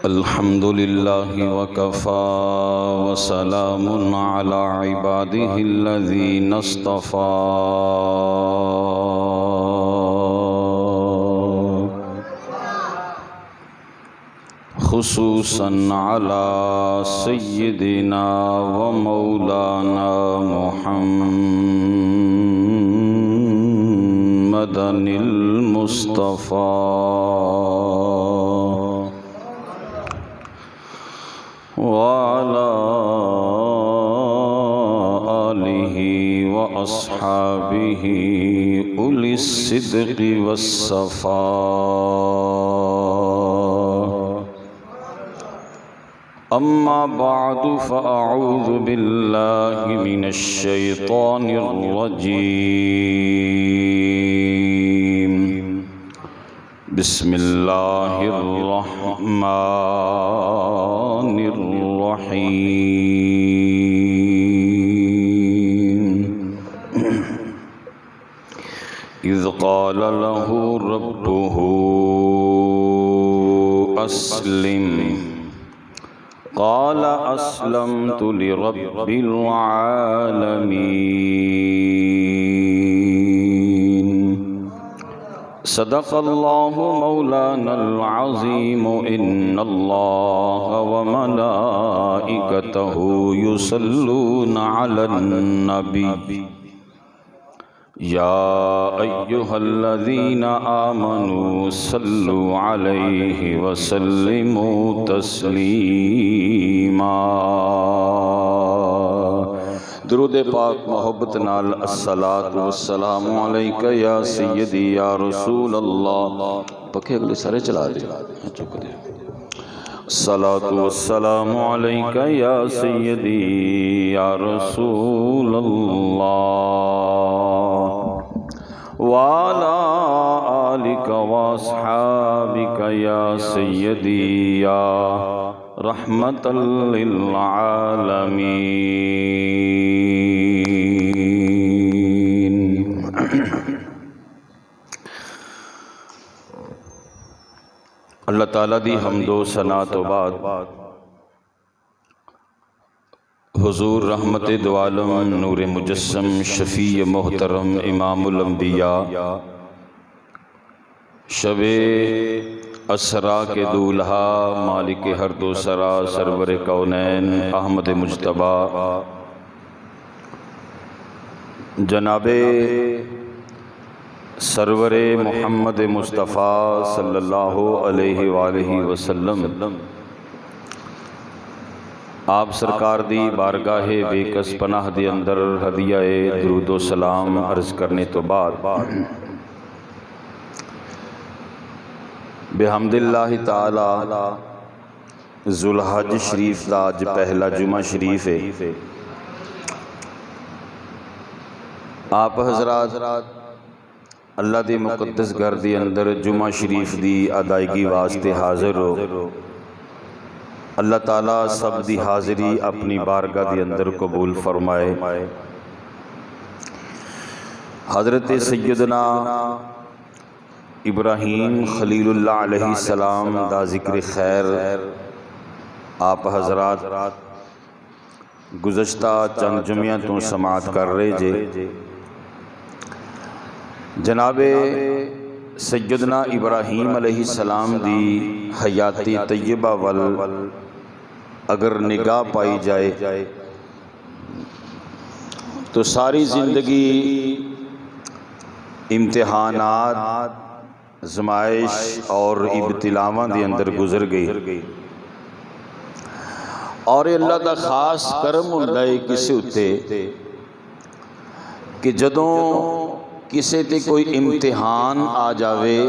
अल्हम्दुलिल्लाहि वकफ़ा वसलामुन अला इबादिहिल्लज़ीना इस्तफ़ा। खुसूसन अला सय्यिदिना व मौलाना मुहम्मदिल मुस्तफ़ा वाला आलिहि व अस्हाबिहि उलिस सिद्क़ि वस्सफ़ा। अम्मा बादु फ़अऊज़ु बिल्लाहि मिनश शैतानिर रजीम। बिस्मिल्लाहिर रहमानिर रहीम। इज़ क़ाल लहू रब्बुहु अस्लिम क़ाल अस्लमतु लिरब्बिल आलमीन। सदक़ल्लाहु मौलानल अज़ीम। इन्नल्लाह व मलाइकतहु युसल्लूना अलन नबी या अय्युहल्लज़ीना आमनू सल्लु अलैहि वसल्लिमू तस्लीमा। दुरूद पाक मोहब्बत नाल अस्सलातु वस्सलामु अलैका या सय्यदी या रसूल अल्लाह। पखे अगले सारे चला दे, चुक दे। अस्सलातु वस्सलामु अलैका या सय्यदी या रसूल अल्लाह वाला आलिका वअस्हाबिका या सय्यदी या रहमतल लिल आलमीन। अल्लाह ताला दी हम्दो सना तो बाद हुजूर रहमत दो आलम नूर मुजस्सम शफी मोहतरम इमामुल अंबिया शबे असरा के दूल्हा मालिक हर दो सरा सरवर कौनैन अहमद मुज्तबा जनाबे सरवर मोहम्मद मुस्तफ़ा सल्लल्लाहु अलैहि वालैहि वसल्लम आप सरकार दी बारगाहे बेकस पनाह दे अंदर हदियाए दुरूदो सलाम अर्ज करने तो बाद बिहम्दिल्लाहि ताला ज़ुल्हज शरीफ दा अज पहला जुमा शरीफ है। आप हजरात अल्लाह दी मुक़द्दस घर दे अंदर जुमा शरीफ दी अदायगी वास्ते हाज़िर हो। अल्लाह ताला सब दी हाज़िरी अपनी बारगाह दे अंदर कबूल फरमाए। हज़रत सैयदना इब्राहीम खलीलुल्लाह अलैहि सलाम दा ज़िक्र खैर आप हज़रात गुज़श्ता चंद जुमियां तो समात कर रहे जे। जनाबे सैयदना इब्राहीम अलैहि सलाम दी हयाती तय्यबा वल अगर निगाह पाई जाए तो सारी ज़िंदगी इम्तिहानात ज़माइश और इब्तिलावां दे अंदर गुजर गई और अल्लाह दा खास करम हुंदा है किसी उत्ते कि जदों किसी ते कोई इम्तिहान आ जावे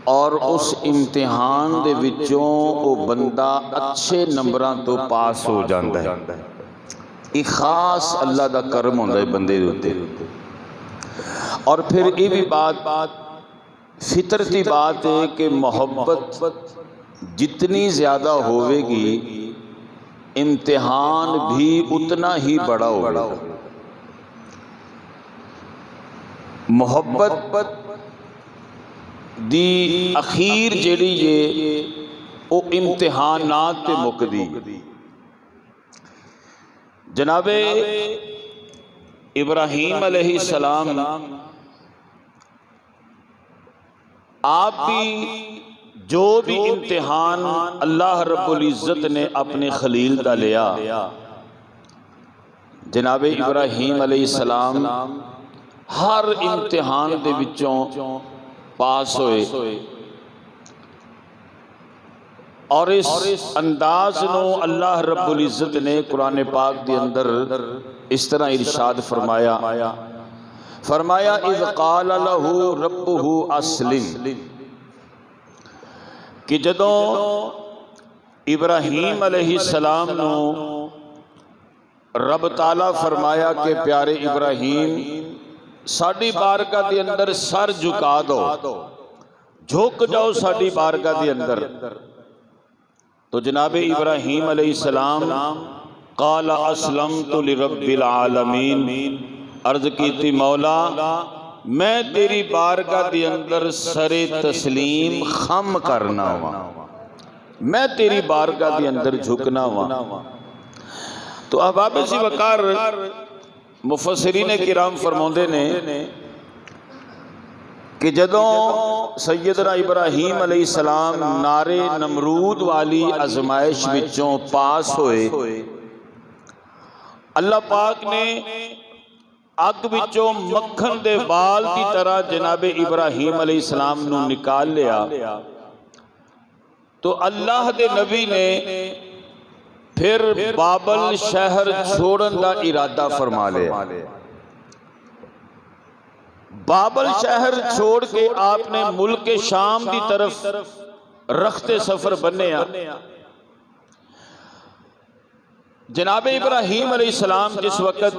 और उस इम्तिहान दे विचों वो बंदा अच्छे नंबरां तो पास हो जाता है। एक खास अल्लाह दा करम होंदा है बंदे दे उत्ते। और फिर ये भी बात फितरती बात है कि मोहब्बत जितनी ज़्यादा होवेगी इम्तिहान भी उतना ही बड़ा होगा। मोहब्बत दी अखीर जिहड़ी है वो इम्तिहानात ते मुकदी। जनाबे इब्राहीम अलैहिस्सलाम आप भी जो भी इम्तिहान अल्लाह रब्बुल इज़्ज़त ने अपने खलील दा लिया, जनाबे इब्राहीम अलैहिस्सलाम हर इम्तिहान दे विचों पास होए और इस अंदाज नो अल्लाह रब्बुल इज़्ज़त ने कुरान पाक के अंदर इस तरह इरशाद फरमाया, फरमाया इज़ क़ाल लहू रब्बुहु अस्लिम, कि जदों इब्राहीम अलैहिस्सलाम नो रब ताला फरमाया कि प्यारे इब्राहीम साडी बारगाह के अंदर सर झुका दो, झुक जाओ साडी बारगाह के अंदर। तो जनाबे इब्राहीम अलैहिस्सलाम क़ाल अस्लमतु लिरब्बिल आलमीन, अर्ज की थी मौला मैं तेरी बारगाह के अंदर सरे तस्लीम खम करना वा, मैं तेरी बारगाह के अंदर झुकना वा। तो अहबाब सी वकार मुफस्सिरीन किराम फरमाते ने कि जदों सैयदना इब्राहीम अलैहिस्सलाम नारे नमरूद वाली आजमाइश विचों पास होए, अल्लाह पाक ने अग विचों मक्खन दे बाल की तरह जनाबे इब्राहीम अलैहिस्सलाम नूं निकाल लिया। तो अल्लाह दे नबी ने फिर बाबल शहर छोड़न का इरादा फरमा लिया। बाबल शहर छोड़ के आपने मुल्क शाम की तरफ रखते सफर बन्या। जनाबे इब्राहीम अलैहिस्सलाम जिस वक्त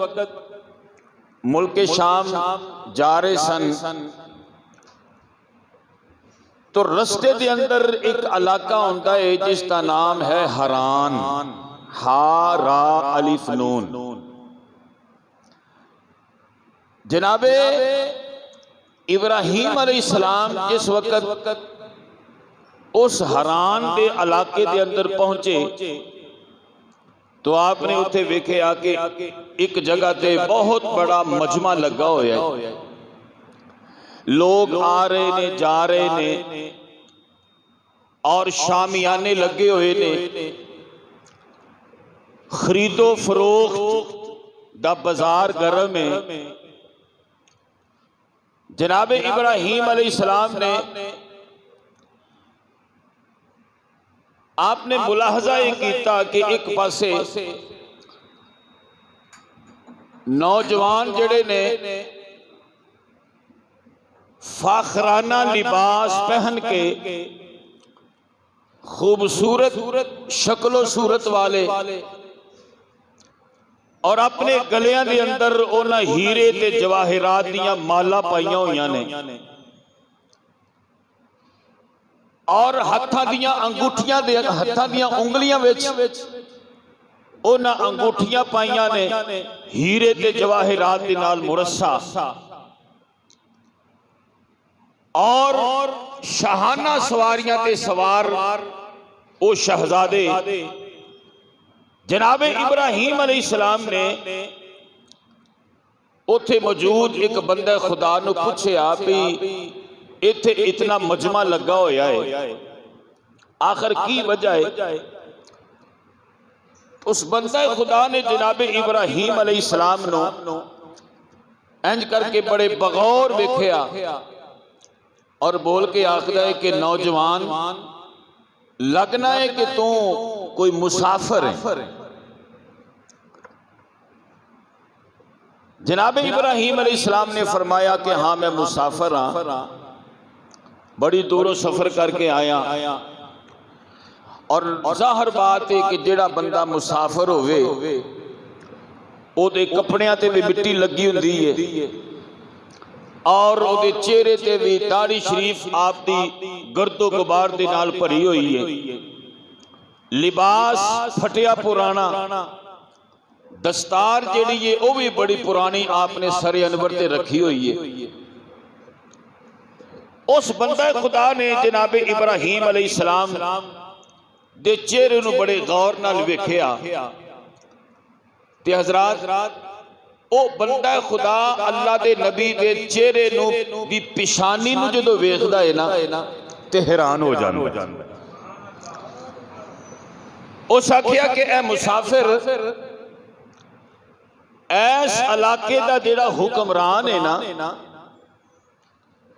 मुल्क शाम जा रहे सन तो रस्ते के अंदर एक इलाका होता है जिसका नाम है हरान, हा रा अलिफ नून। जनाबे इब्राहीम अलैहिस्सलाम जिस वक्त उस हरान के इलाके के अंदर पहुंचे तो आपने उत्थे वेख्या कि एक जगह ते बहुत बड़ा मजमा लगा होया है, लोग आ रहे ने जा रहे ने और शामियाने लगे हुए ने, खरीदो फरोख्त दा बाजार गर्म है। जनाबे इब्राहीम अलैहिस्सलाम ने आपने मुलाहजा ये किया कि एक पासे नौजवान जड़े ने फाखराना लिबास पहन के खूबसूरत शक्लो सूरत वाले और अपने गलियां दे अंदर उन्हां हीरे ते जवाहिरात दियां माला पाइयां होइयां ने और हत्थां दियां अंगूठियां दे हत्थां दियां उंगलियां विच उन्हां अंगूठियां पाइयां ने हीरे ते जवाहिरात दे नाल मुरस्सा और शाहाना सवारियां ते सवार ओ शहजादे। जनाबे इब्राहीम अलैहिस्सलाम ने उथे मौजूद एक बंदा खुदा नूं पूछया भी इत्थे इतना मजमा लगा होया है, आखिर की वजह है? उस बंदा खुदा ने जनाबे इब्राहीम अलैहिस्सलाम नूं इंज करके बड़े बगौर वेख्या और बोल के आखदा है कि नौजवान लगना है कि तू कोई मुसाफिर है। जनाबे इब्राहीम अलैहिस्सलाम ने फरमाया कि हाँ मैं मुसाफिर हाँ, बड़ी दूरों सफर करके आया। और जाहिर बात है कि जेड़ा बंदा मुसाफिर होवे ओदे कपड़ियां ते भी मिट्टी लगी हुंदी है और ओदे चेहरे ते भी दाढ़ी शरीफ आपदी गर्दो गुबार दे नाल भरी हुई है, लिबास फटिया पुराना, दस्तार जेड़ी है वो भी बड़ी पुरानी आपने सरे अनवर ते रखी हुई है। उस बंदा खुदा ने जनाब इब्राहीम अलैहिस्सलाम दे चेहरे नूं बड़े गौर नाल वेखिया ते हज़रात ओ बंदा खुदा अल्लाह दे नबी दे चेहरे नूं दी पिशानी नूं जदों वेखदा है ना ते हैरान हो जांदा। उस आखिया कि ए मुसाफिर, ऐस इलाके दा जेड़ा हुक्मरान है ना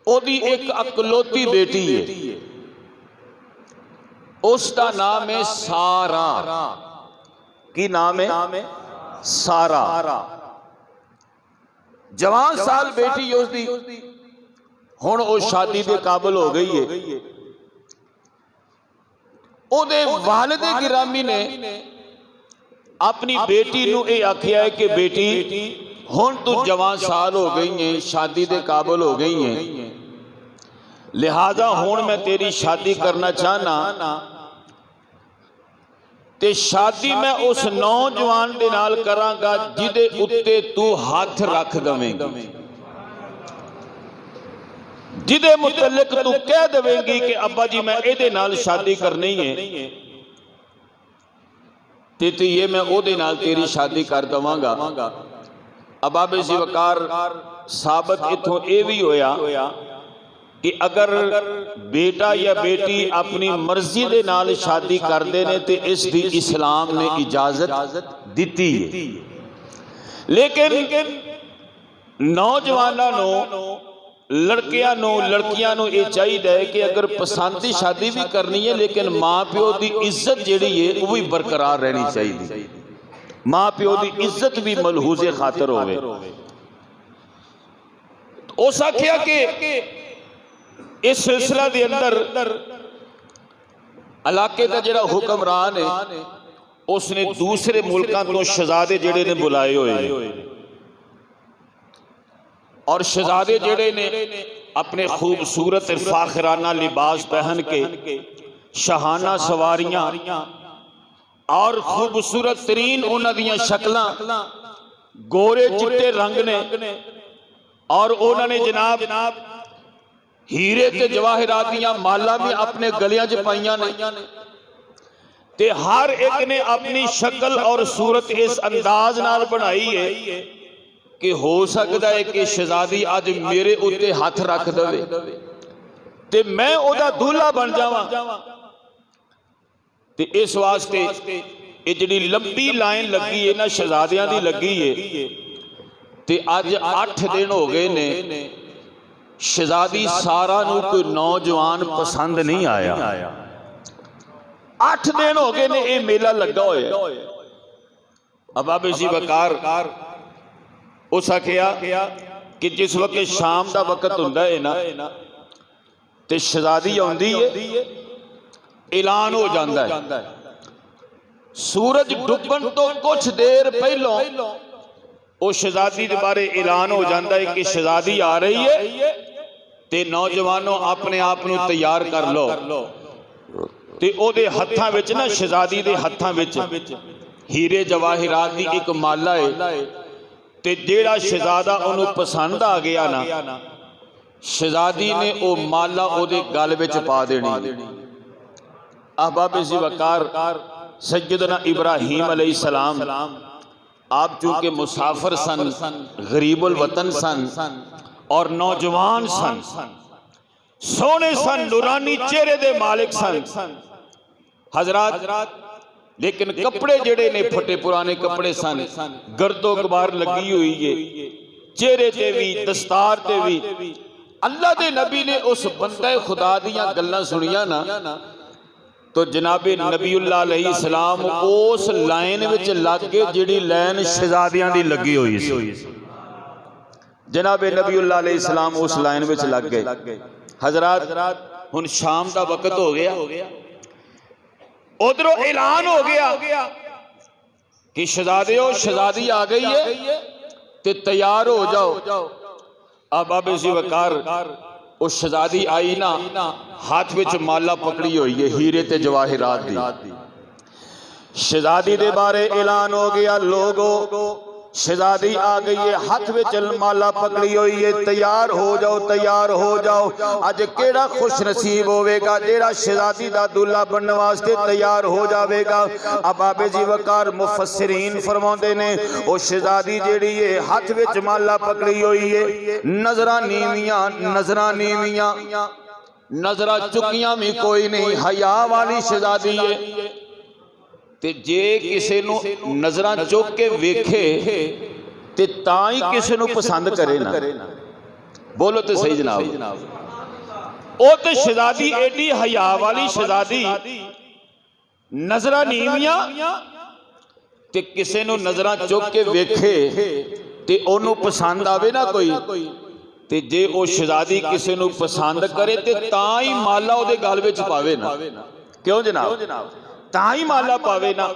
ओदी एक अकलौती बेटी है, उसका नाम है सारा। की नाम है? सारा। जवान साल बेटी है उसदी, हुण वो शादी दे काबिल हो गई है। ओदे वालिदे गिरामी ने अपनी बेटी नूं ये आखिया है कि बेटी हुण तू जवान साल हो गई है, शादी दे काबिल हो गई है, लिहाजा हुण मैं तेरी शादी करना चाहना ते शादी मैं उस नौजवान दे नाल करांगा जिदे उत्ते तू हाथ रख दवेंगी, जिदे मुतल्लिक तू कह देवेंगी कि अब्बा जी मैं इहदे नाल शादी करनी है ते ये मैं ओदे नाल तेरी शादी कर दवांगा। अबाबे सी वकार साबित इथों यह भी होया कि अगर बेटा या बेटी अपनी मर्जी दे नाल शादी करते ने तो इसकी इस्लाम ने इजाजत दी है, लेकिन नौजवानों लड़कियां ये चाहिए कि अगर पसंद की शादी भी करनी है लेकिन माँ प्यो की इज्जत जिहड़ी है वो भी बरकरार रहनी चाहिए, माँ प्यो की इज्जत भी मलहूजे खातर होवे। उस आखिया कि इस सिलसिला के अंदर इलाके का जिहड़ा हुक्मरान है उसने दूसरे मुल्कों तो शहजादे जिहड़े ने बुलाए हुए हैं, और शहजादे जिहड़े ने अपने खूबसूरत फाखराना लिबास पहन के शाहाना सवारियां और खूबसूरत तरीन उन्हां दियां शक्लां, गोरे चिट्टे रंग ने, और उन्होंने जनाब हीरे ते जवाहिरात दियां माला भी अपने गलियां च पाइयां ने, ते हर एक ने अपनी शक्ल और सूरत इस अंदाज नाल बनाई है कि हो सकता है कि शहजादी अज मेरे उत्ते हाथ रख दे ते मैं ओदा दूल्हा बन जावां। ते इस वास्ते ये जिहड़ी लंबी लाइन लगी है ना शहजादियां दी लगी है, ते अज 8 दिन हो गए ने शहजादी सारा नूं कोई नौजवान पसंद नहीं आया। 8 दिन हो गए ने ये मेला लगा होया। अबाबे सी वकार उस आखिया कि जिस वक्त शाम का वक्त हुंदा है ना ते शहजादी आउंदी है, ऐलान हो जाता है, सूरज डुबन तो कुछ देर पहलों उस शहजादी के बारे ऐलान हो जाता है कि शहजादी आ रही है ते नौजवानों अपने आप नूं तैयार कर लो। ते ओदे हत्थां विच ना शहजादी दे हत्थां विच हीरे जवाहिरात दी एक माला है, ते जेड़ा शहजादा उन्होंने पसंद आ गया ना शहजादी ने वो माला ओदे गल विच पा देनी। अहबाब सी वकार सैयदना इब्राहीम अलैहिस्सलाम आप चूंकि मुसाफिर सन, गरीबुल वतन सन और नौजवान सन, सोने सन, नूरानी चेहरे दे मालिक सन हजरात, लेकिन कपड़े जेड़े ने फटे पुराने कपड़े सन, गर्दो गुबार लगी हुई है, चेहरे ते भी दस्तार ते भी। अल्लाह दे नबी ने उस बंदे खुदा दियां गल्लां सुनिया ना तो जनाबे नबीउल्लाह अलैहिस्सलाम उस लाइन विच लग गए जिहड़ी लाइन शहजादियां दी लगी हुई सी। जनाबे नबीउल्लाह अलैहिस्सलाम उस लाइन विच लग गए। हजरात हुण शाम का वक्त हो गया, उधरों ऐलान हो गया कि शहजादियों शहजादी आ गई है ते तैयार हो जाओ। अहबाबे सी वकार उस शहजादी आई ना, हाथ विच माला पकड़ी हुई है हीरे ते जवाहिरात दी। शहजादी दे बारे ऐलान हो गया, लोगो शहजादी आ गई है, हाथ में माला पकड़ी हुई है, तैयार हो जाओ, तैयार हो जाओ। अज केड़ा खुश नसीब होवेगा जेड़ा शहजादी दा दूल्हा बनने वास्ते तैयार हो जाएगा। अब बाबे जी वकार मुफस्सिरीन फरमाते ने ओ शहजादी जेड़ी है हाथ में माला पकड़ी हुई है, नजरा नीवियां, नजरा नीवियां, नजरा चुकियां भी कोई नहीं, हया वाली शहजादी है। ते जे किसी नू नजरां चुक के वेखे ते तां ही किसी नू पसंद करे ना। बोलो तो सही जनाब। ओ ते शहजादी एडी हया वाली शहजादी, नजरां नीवियां ते किसी नू नजरां चुक के वेखे ते ओनू पसंद आवे ना कोई, ते जे ओ शहजादी किसी नू पसंद करे ते तां ही माला ओदे गल विच पावे ना। क्यों जनाब? ताई माला पावे ना।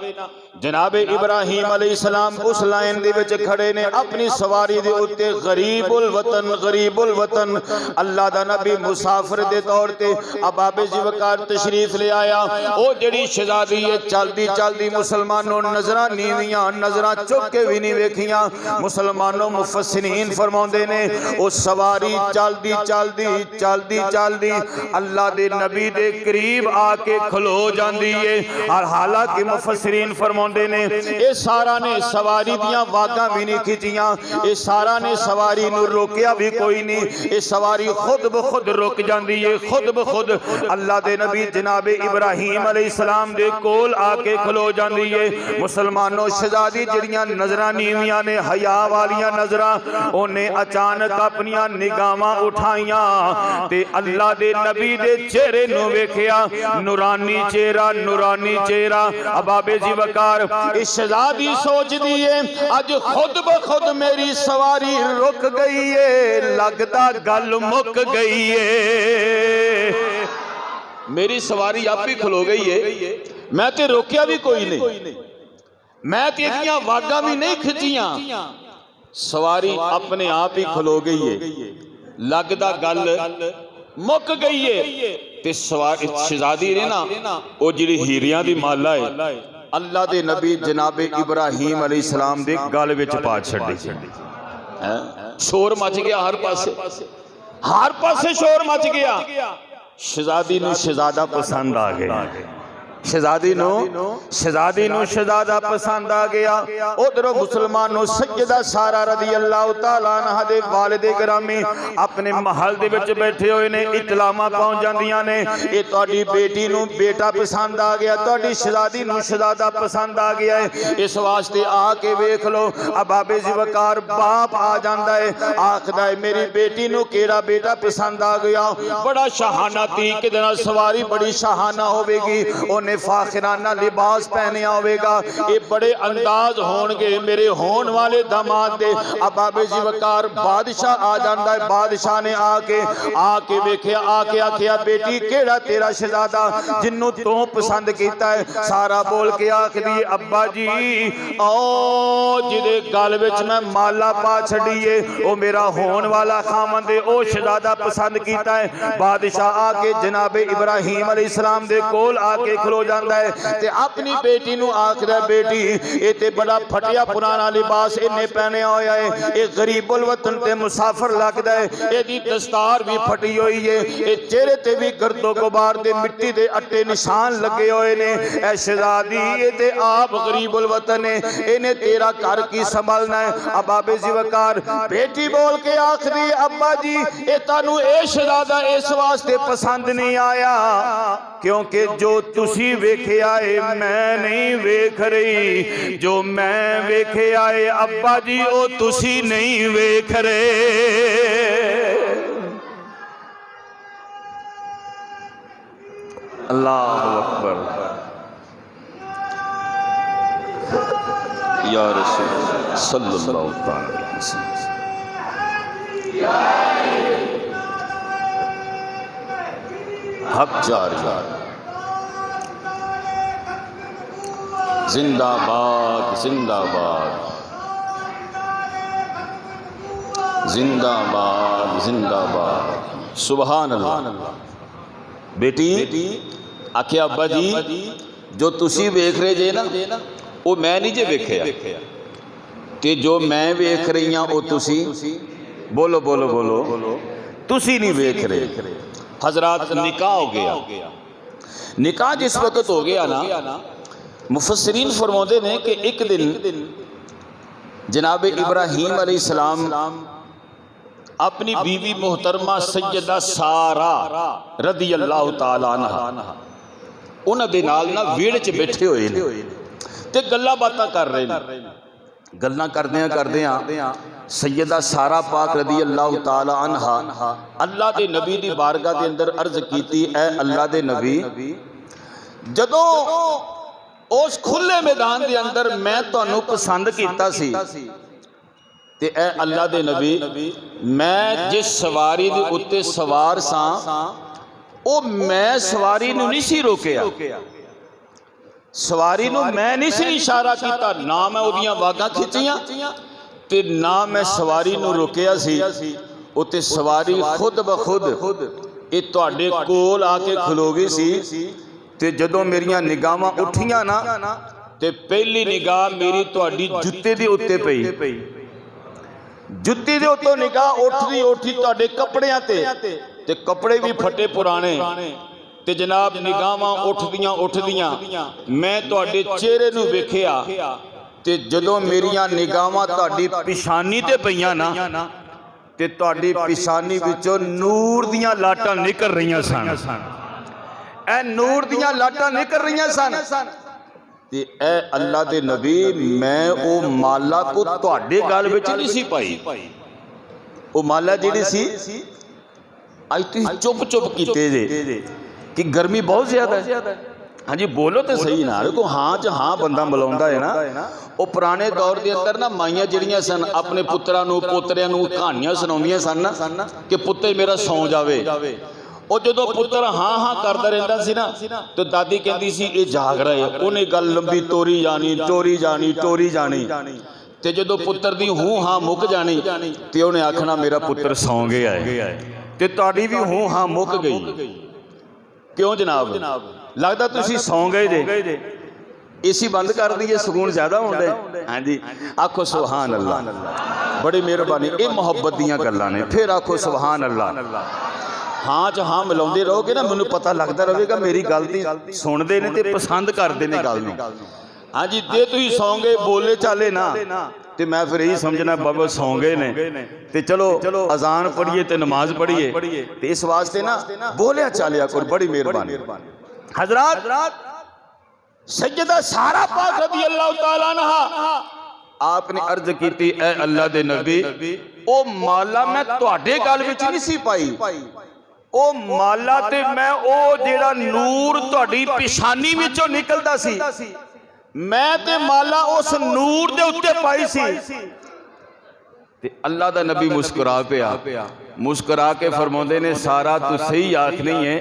जनाबे इब्राहिम अलैहिस्सलाम उस लाइन दे विच खड़े ने अपनी सवारी दे उत्ते, गरीबुल वतन, गरीबुल वतन, अल्लाह दा नबी मुसाफिर दे तौर ते बाबे जी वकार तशरीफ ले आया। ओ जेड़ी शहजादी है चलदी चलदी मुसलमानों नजरां नीवियां, नजरां चुक के भी नहीं वेखियां। मुसलमानों मुफस्सिरीन फरमाउंदे ने ओ सवारी चलदी चलदी चलदी चलदी अल्लाह दे नबी दे करीब आके खलो जांदी है। और हालांकि मुफस्सिरीन फरमाउंदे ने ये सारा ने सवारी दियां वागां भी नहीं खिंचियां, ये सारा ने सवारी नू रोकिया भी कोई नहीं, ये सवारी खुद ब खुद रुक जाती है, खुद ब खुद अल्लाह दे नबी जनाबे इब्राहिम अलैहिस्सलाम दे कोल आके खलो जाती है। मुसलमानों शहजादी जिहड़ियां नजरां नीवियां ने, हया वालियां नजरां, उन्हें अचानक अपनियां निगाहां उठाइयां ते अल्लाह दे नबी दे चेहरे नू वेखिया। नूरानी चेहरा, नूरानी चेहरा। बाबे जी वकार इस शहजादी सोचदी है अज खुद ब खुद मेरी सवारी रुक गई है, लगदा गल मुक गई है। मेरी सवारी आप ही खलो गई है, मैं ते रोकिया भी कोई नहीं, मैं ते इतनी वागा भी नहीं खिंचियां, सवारी अपने आप ही खलो गई है, लगदा गल मुक गई है। ते शहजादी ने ना वो जिहड़ी हीरियां दी माला है अल्लाह दे नबी जनाबे इब्राहिम अलैहिस्सलाम दे गल विच पा छड्डी। शोर मच गया हर पासे, हर पासे शोर मच गया। शहजादी नू शहजादा पसंद आ गया, शहजादी नू शहजादा पसंद आ गया। उधरों मुसलमानों सैयदा सारा रज़ी अल्लाह तआला अन्हा दे वालिदे गिरामी अपने महल दे विच बैठे हुए ने, इतलामां पहुंच जांदियां ने ये तुहाडी बेटी नू बेटा पसंद आ गया, तुहाडी शहजादी नू शहजादा पसंद आ गया है, इस वास्ते आके वेख लो। अब बाबे जी वकार बाप आ जांदा है, आखदा है मेरी बेटी नू केड़ा बेटा पसंद आ गया। बड़ा शाहाना तरीके दे नाल सवारी बड़ी शाहाना होवेगी, उन्हें फाखिराना लिबास पहनिया होगा, ये बड़े अंदाज होंगे मेरे होने वाले दामाद दे। अब बाबे जी वकार बादशाह आ जाता है, बादशाह ने आके वेख्या, आके आखिया बेटी केड़ा तेरा शहजादा जिन्नू तू पसंद किया है। सारा बोल के आख दी अब्बा जी ओ जिदे गल विच मैं माला पा छड़ी है वो मेरा होने वाला खामंद है, ओ शहजादा पसंद किया है। बादशाह आके जनाबे इब्राहिम अलैहिस्सलाम दे कोल आके खलो जाता है ते अपनी बेटी नू आखदा बेटी ये ते बड़ा फटिया पुराना लिबास इन्हें पहने होया है, ये गरीबुल वतन ते मुसाफिर लगदा है, एदी दस्तार भी फटी हुई है, ये चेहरे ते भी गर्दो गुबार दे मिट्टी दे अट्टे निशान लगे हुए ने। ऐ शहजादी ये ते आप गरीबुल वतन है, इन्हें तेरा घर की संभालना है। अब बाबे जी वकार बेटी बोल के आखदी अब्बा जी ये तानू ए शहजादा इस वास्ते पसंद नहीं आया क्योंकि जो तुसी वेखे आए मैं नहीं वेख रही, जो मैं वेखे आए अब्बा जी ओ तुसी नहीं वेख रहे। अल्लाहु अकबर या रसूल सल्लल्लाहु अलैहि वसल्लम। हक जारी जिंदाबाद जिंदाबाद जिंदाबाद जिंदाबाद सुभान अल्लाह। बेटी आखिया अब्बा जी जो तुसी वेख रहे जे ना वो मैं नहीं जे वेखिया, ते जो मैं वेख रही हाँ वो तुसी बोलो बोलो बोलो तुसी नहीं वेख रहे। हजरात निकाह हो गया। निकाह जिस वक्त हो गया ना, मुफस्सिरीन फरमाते ने कि एक दिन जनाब इब्राहीम अलैहिस्सलाम अपनी बीवी मोहतरमा सैयदा सारा रदी अल्लाह तआला अन्हा उन्हां दे नाल ना वेड़े च बैठे हुए ने ते गल्लां बातां कर रहे ने। गल्लां करदियां सैयदा सारा पाक रदी अल्लाह तआला अन्हा अल्लाह दे नबी दी बारगाह दे अंदर अर्ज कीती, ऐ अल्लाह दे नबी, जदों उस खुले मैदान के अंदर मैं तुहानू पसंद किया सी ते ऐ अल्लाह दे नबी, मैं जिस सवारी दे उत्ते सवार सां ओ मैं सवारी नू नहीं सी रोकिया, सवारी नू मैं नहीं सी इशारा किया, ना मैं ओदियां वागां खिंचियां ते ना मैं सवारी नू रोकिया सी। उत्ते सवारी खुद ब खुद ये तुहाडे कोल आके खलो गई सी ते जदों मेरियां निगाहां उठियां ना ते पहली निगाह मेरी तुहाडी जुत्ते दे उत्ते पई, जुत्ती दे उत्तों निगाह उठी तुहाडे कपड़ियां ते कपड़े भी फटे पुराने ते जनाब निगाहां उठदियां मैं तुहाडे चेहरे नू वेखिया ते जदों मेरियां निगाहां तुहाडी पिछानी ते पईयां ना ते तुहाडी पिछानी विचों नूर दियां लाटां निकल रहीआं सन। ए नूर दियां लाटां निकल रही सन ते ए अल्लाह दे नबी, मैं ओ माला को तुहाडे गल विच नहीं सी पाई। ओ माला जिहड़ी सी अज तुसीं चुप चुप कीते जे कि गर्मी बहुत ज्यादा है। हाँ जी बोलो तो सही ना, देखो हाँ च हाँ बंदा मिलाउंदा है ना। वो पुराने दौर के अंदर ना माइयां जिहड़ियां सन अपने पुत्रां नूं पोतरियां नूं कहानियां सुणाउंदियां सन ना कि पुत्तर मेरा सौ जावे। और जो पुत्र हाँ हाँ करता रहिंदा सी ना तो दादी कहती सी ये जाग रहा है, उन्हें गल लंबी टोरी जानी ते जो पुत्र दी हूँ हाँ मुक जानी तो उन्हें आखना मेरा पुत्र सौ गया है ते तुहाडी भी हूँ हाँ मुक गई। क्यों जनाब, लगता तुसीं सौ गए जे, एसी बंद कर दीए सुकून ज्यादा होंदा है। हाँ जी आखो सुभान अल्लाह, बड़ी मेहरबानी। ये मुहब्बत दीयां गल्लां ने। फिर आखो सुभान अल्लाह। हाँ च हाँ मिलाते रहोगे ना, मैनू पता लगता रहेगा मेरी गलती सुनते ने ते पसंद करते ने गल नूं। हाँ जी जे तुसीं सौ गए बोले चाले ना तो मैं फिर यही समझना बाबा सौ गए ने ते चलो अजान पढ़िए ते नमाज पढ़िए ते इस वास्ते ना बोलिया चालिया करो। बड़ी मेहरबानी। हजरात सैयदा सारा पाक रज़ी अल्लाह तआला अन्हा आपने अर्ज की, ऐ अल्लाह दे नबी, ओ माला मैं तुहाडे गल विच नहीं सी पाई, ओ माला ते मैं ओ जेड़ा नूर तुहाडी पिछानी विचों निकलदा सी मैं ते माला उस नूर दे उत्ते पाई सी। ते अल्लाह दा नबी मुस्कुरा पिया, मुस्कुरा के फरमाउंदे ने सारा तू सही आखनी है,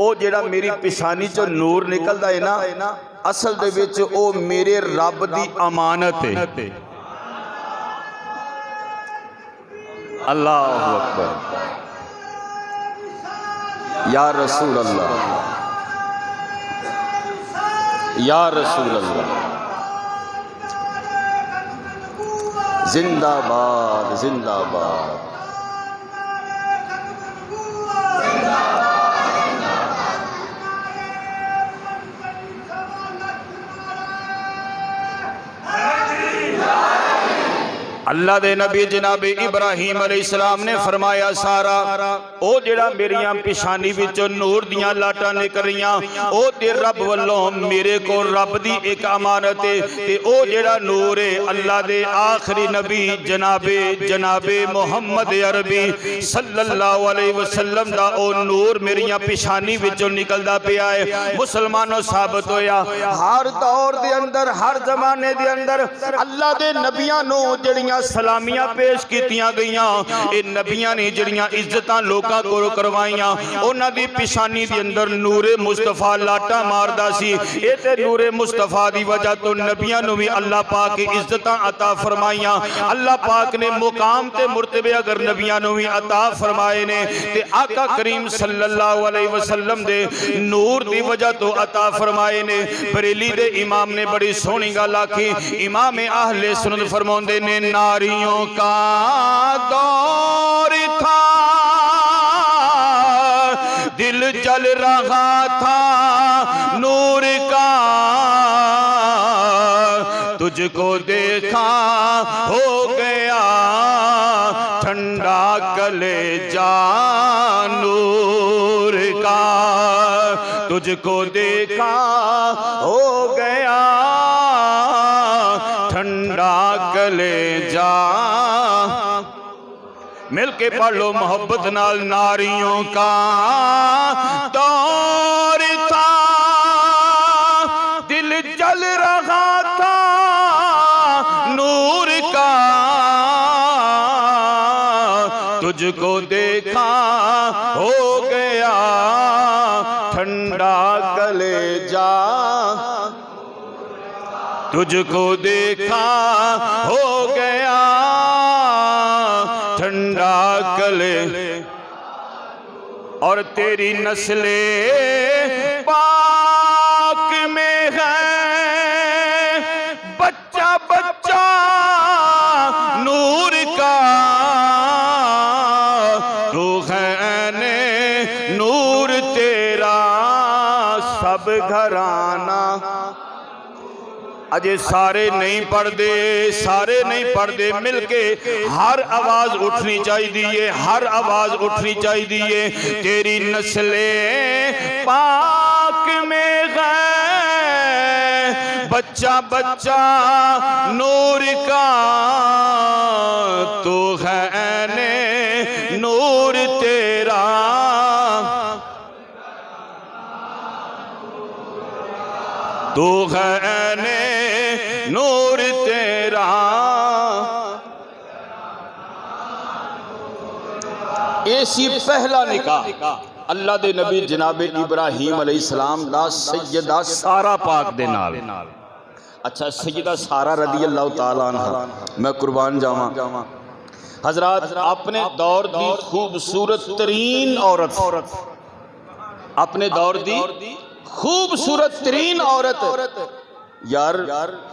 ओ जेड़ा मेरी पिछानी चों नूर निकलदा है ना असल दे विच ओ मेरे रब दी अमानत है। अल्लाहु अकबर, या रसूल अल्लाह, या रसूल अल्लाह, जिंदाबाद जिंदाबाद। अल्लाह दे नबी जनाब इब्राहीम अलैहिस्सलाम ने फरमाया सारा ओ जेड़ा मेरियां पिछानी विचों नूर दियां लाटां निकल रहीआं ओ ते रब वल्लों मेरे को रब दी एक अमानत है ते ओ जेड़ा नूर है अल्लाह दे आखिरी नबी जनाबे मुहम्मद अरबी सल्लल्लाहु अलैहि वसल्लम दा ओ नूर मेरियां पिछानी विचों निकलदा पिया है। मुसलमानों साबित होया हर दौर दे अंदर हर जमाने दे अंदर अल्लाह दे नबियां नूं जड़ियां जड़ियां सलामियां पेश कीतियां गईयां, ये नबियां ने जड़ियां इज्जतां लोकां कोलों करवाइयां। उन्हां दी पिछानी दे अंदर नूरे मुस्तफा लाटा मारदा सी। ये ते नूरे मुस्तफा दी वजह तो नबियां नूं भी अल्लाह पाक इज्जतां अता फरमाइयां। अल्लाह पाक ने मुकाम ते मुर्तबे अगर नबियां नूं भी अता फरमाए ने ते आका करीम सल्लल्लाहु अलैहि वसल्लम दे नूर दी वजह तो अता फरमाए ने। बरेली दे इमाम ने बड़ी सोहनी गल आखी। इमाम अहले सुन्नत फरमाउंदे ने नारियों का दौर था, दिल जल रहा था नूर का, तुझको देखा हो गया ठंडा कलेजा नूर का, तुझको देखा हो गया ठंडा कलेजा। मिलके पढ़ लो मोहब्बत नाल। नारियों का दौर था, दिल जल रहा था नूर का, तुझको देखा हो गया ठंडा कलेजा, तुझको देखा हो गया ठंडा कले। और तेरी नस्ले पाक में है बच्चा बच्चा नूर का, तू है ने नूर तेरा सब घराना। अजे सारे नहीं पढ़ते, सारे नहीं पढ़ते, मिलके हर आवाज उठनी चाहिए, हर आवाज उठनी चाहिए। तेरी नस्ले पाक में है बच्चा बच्चा नूर का, तो है ने नूर तेरा, तो है ने नूर तेरा। ऐसी पहला निकाह अल्लाह दे नबी जनाबे इब्राहिम अलैहिस्सलाम दा सैयदा सारा पाक दे नाल। अच्छा, सैयदा सारा रदी अल्लाह तआला अन्हा, मैं कुर्बान जावां हजरात, अपने दौर दी खूबसूरत तरीन औरत, अपने दौर दी खूबसूरत तरीन औरत। यार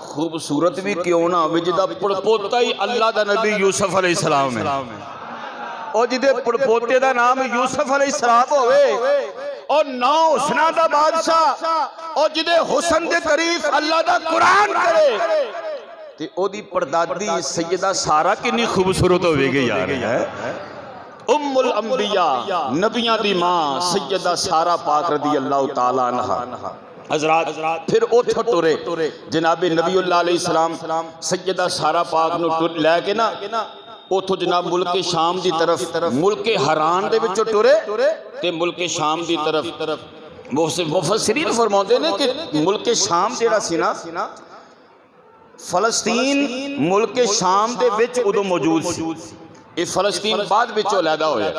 खूबसूरत भी क्यों ना हो, जिदा पड़पोता ही अल्लाह दा नबी यूसुफ अलैहिस्सलाम है, और जिदे पड़पोते दा नाम यूसुफ अलैहिस्सलाम होवे, और नौ हुस्ना दा बादशाह, और जिदे हुस्न दे तारीफ अल्लाह दा कुरान करे, ते ओदी परदादी सैयदा सारा कितनी खूबसूरत होवेगी यार। उम्मुल अंबिया, नबियां दी मां सैयदा सारा पाक रदी अल्लाह तआला अन्हा। हजरात फिर उठो टुरे जनाबे नबीउल्लाह अलैहिस्सलाम सैयदा सारा पाक नूं लैके ना उथों जनाब मुल्के शाम दी तरफ, मुल्के हरान दे विचों टुरे ते मुल्के शाम दी तरफ। मुफस्सिरीन फरमाउंदे ने कि मुल्के शाम जेड़ा सी ना, फलस्तीन मुल्के शाम दे विच उदों मौजूद सी, ये फलस्तीन बाद विचों लैदा होया।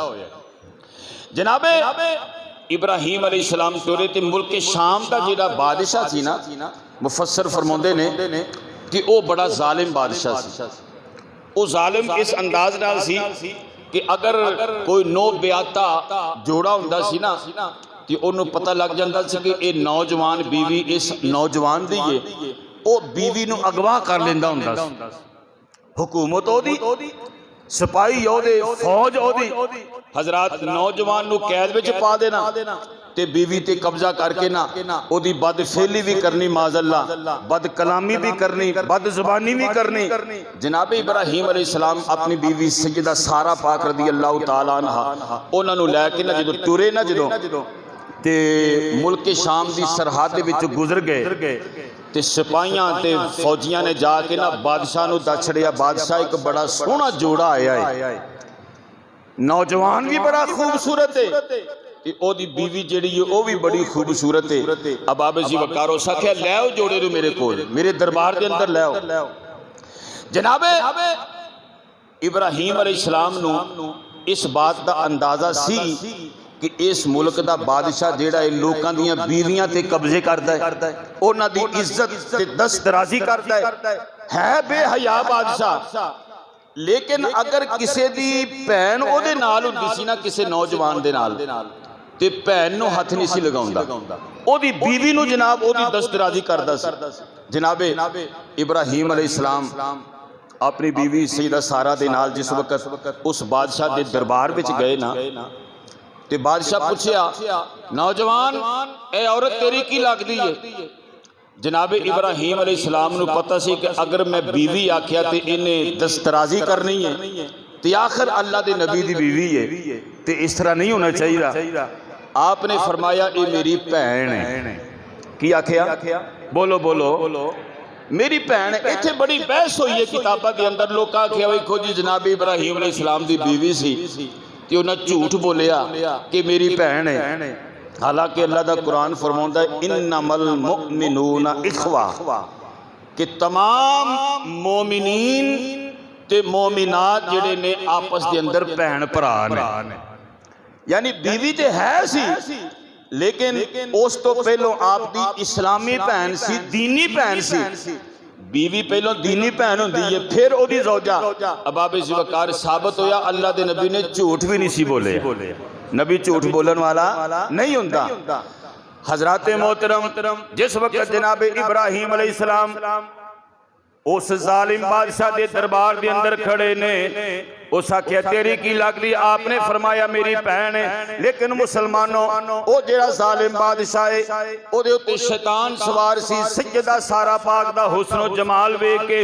जनाबे इब्राहिम अलैहिस्सलाम टुरे ते मुल्के शाम दा जेड़ा बादशाह सी ना, मुफस्सिर फरमाउंदे ने कि वो बड़ा जालिम बादशाह सी। वो जालिम इस अंदाज नाल सी कि अगर कोई नो ब्याता जोड़ा हुंदा सी ना, कि उन्हों पता लग जाता सी कि ये नौजवान बीवी इस नौजवान दी है, वो बीवी नूं अगवा कर लेंदा हुंदा सी। हुकूमत ओदी, सिपाही ओदे, फौज ओदी। हजरात नौजवान नूं कैद विच पा देना ते बीवी ते कब्जा करके ना ओदी बदफेली भी करनी, माज़अल्लाह बद कलामी भी करनी, बद जुबानी भी करनी। जनाब इब्राहिम अलैहिस्सलाम अपनी बीवी सैयदा सारा पाक रदी अल्लाह तआला अन्हा उन्हां नूं लैके ना जदों टुरे ना, जदों ते मुल्क शाम दी सरहद दे विच गुजर गए ते सिपाहियां ते फौजियां ने जाके ना बादशाह नूं दस छड़िया, बादशाह एक बड़ा सोहना जोड़ा आया है, नौजवान भी बड़ा खूबसूरत है, ओदी बीवी जेड़ी है वो भी बड़ी खूबसूरत है। अब आप जी वकारो सख्या लै आओ जोड़े नूं मेरे कोल, मेरे दरबार के अंदर लै आओ। जनाबे इब्राहीम अलैहिस्सलाम नूं इस बात का अंदाज़ा सी कि इस मुल्क का बादशाह जिहड़ा है लोकां दीयां बीवियां ते कब्जे करदा है, उन्हां दी इज्जत ते दस्तराजी करदा है बेहया बादशाह। लेकिन अगर किसी दी भैन उहदे नाल हुंदी सी ना, किसी नौजवान दे नाल, ते भैन नूं हथ नहीं सी लगाउंदा, ओहदी बीवी नूं जनाब ओहदी दस्तराजी करदा सी। जनाबे इब्राहीम अलैहिस्सलाम अपनी बीवी सैयदा सारा दे नाल जिस वक्त उस बादशाह के दरबार विच गए ना, ते बादशाह पूछया, नौजवान ए औरत तेरी की लगदी है? जनाबे इब्राहीम अलैहिस्सलाम नूं पता सी कि अगर मैं बीवी आख्या तो इन्हें दस्तराजी करनी है, तो आखिर अल्लाह के नबी की बीवी है, तो इस तरह नहीं होना चाहिए। आपने फरमाया ये मेरी भैन है। की आख्या? बोलो बोलो, मेरी भैन। इत्थे बड़ी बहस हुई है किताबों के अंदर, लोग आख्या वेखो जी जनाब इब्राहीम अलैहिस्सलाम की बीवी सी ते उन्हें झूठ बोलिया कि मेरी भैन है। हालांकि अल्लाह का कुरान फरमाता है इन्नमल मुमिनूना इखवा, कि तमाम मोमिनीन ते मोमिनात जिहड़े ने आपस के अंदर भैन भरा ने। यानी बीवी तो है सी, लेकिन उस तो पहलों आपकी इस्लामी भैन सी, दीनी भैन सी। बीवी पहलों दीनी भैन होंदी है, फिर ओदी ज़ौजा। अबाबे ज़िवकार साबित होया अल्लाह के नबी ने झूठ भी नहीं सी बोले। नबी झूठ बोलन वाला नहीं होंदा। हजरात मोहतरम, जिस वक्त जनाब इब्राहीम अलैहिस्सलाम उस जालिम बादशाह के दरबार के अंदर खड़े ने, उस आख्या तेरी की लगदी? आपने फरमाया मेरी भैन है। लेकिन मुसलमानों वो जेड़ा जालिम बादशाह है ओदे उत्ते शैतान सवार सी। सैयदा सारा पाक दा हुस्न जमाल वेख के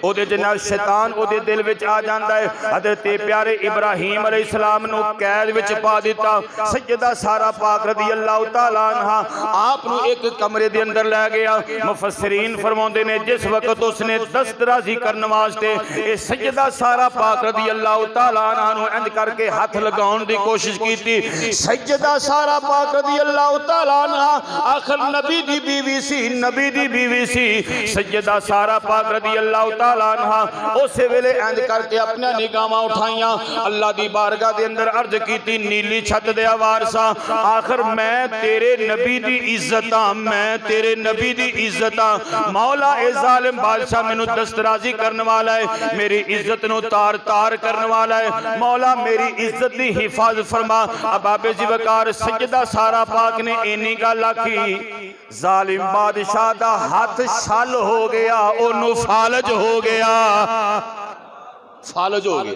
ओदे जनाब शैतान ओदे दिल विच आ जांदा है। हज़रत प्यारे इब्राहीम अलैहिस्सलाम नूं कैद विच पा दिता। सैयदा सारा पाक रज़ी अल्लाह तआला अन्हा आप नूं एक कमरे दे अंदर लै गया। मुफस्सिरीन फरमाउंदे ने जिस वक्त उसने दस्तराजी करने वास्ते ये सैयदा सारा पाक रज़ी अल्लाह तआला अन्हा नूं इंज करके हाथ लगाउण दी कोशिश की, सैयदा सारा पाक रज़ी अल्लाह तआला अन्हा आखिर नबी दी बीवी सी, नबी दी बीवी सी। सैयदा सारा पाक रज़ी अल्लाह तआला अन्हा उस वेले इंज करके अपनी निगाहां उठाइयां, अल्लाह दी बारगाह दे अंदर अर्ज की, नीली छत दे वारसा आखिर मैं तेरे नबी दी इज्जत हां, मैं तेरे नबी दी इज्जत हां। मौला ए जालिम बादशाह मैनू दस्तराजी करने वाला है, मेरी इज्जत नू तार तार करने वाला है। मौला मेरी इज्जत की हिफाजत फरमा। अबाबे ज़िवकार सैयदा सारा पाक ने इन्नी गल आखी, जालिम बादशाह दा हाथ छल हो गया, ओनू फालज हो गया, फालज हो गया।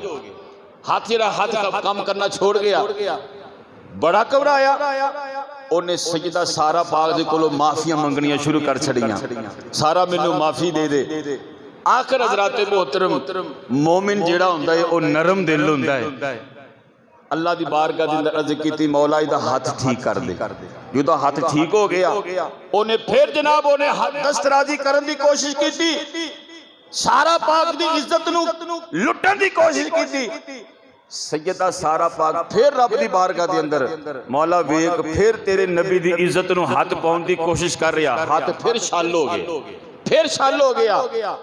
हाथ जेड़ा हाथ काम करना छोड़ गया, बड़ा घबराया। उन्हें सैयदा सारा पाक दे कोलों माफियां मंगनियां शुरू कर छड़ियां, सारा मैनू माफी दे दे। आखिर हज़रात मोहतरम मोमिन जिहड़ा हुंदा है वो नरम दिल हुंदा है। अल्लाह दी बारगाह दे अंदर अर्ज कीती, मौला इहदा हाथ ठीक कर दे। जो हाथ ठीक हो गया, उन्हें फिर जनाब उन्हें दस्तराजी करने की कोशिश की, सारा पाक दी इज्जत नू लुटन की कोशिश की। सैयदा सारा पाक फिर रब दी बारगाह दे अंदर, मौला वेख फिर तेरे नबी दी इज्जत नू हाथ पाउण दी कोशिश कर रहा, हाथ फिर छल हो गए, फिर छल हो गया।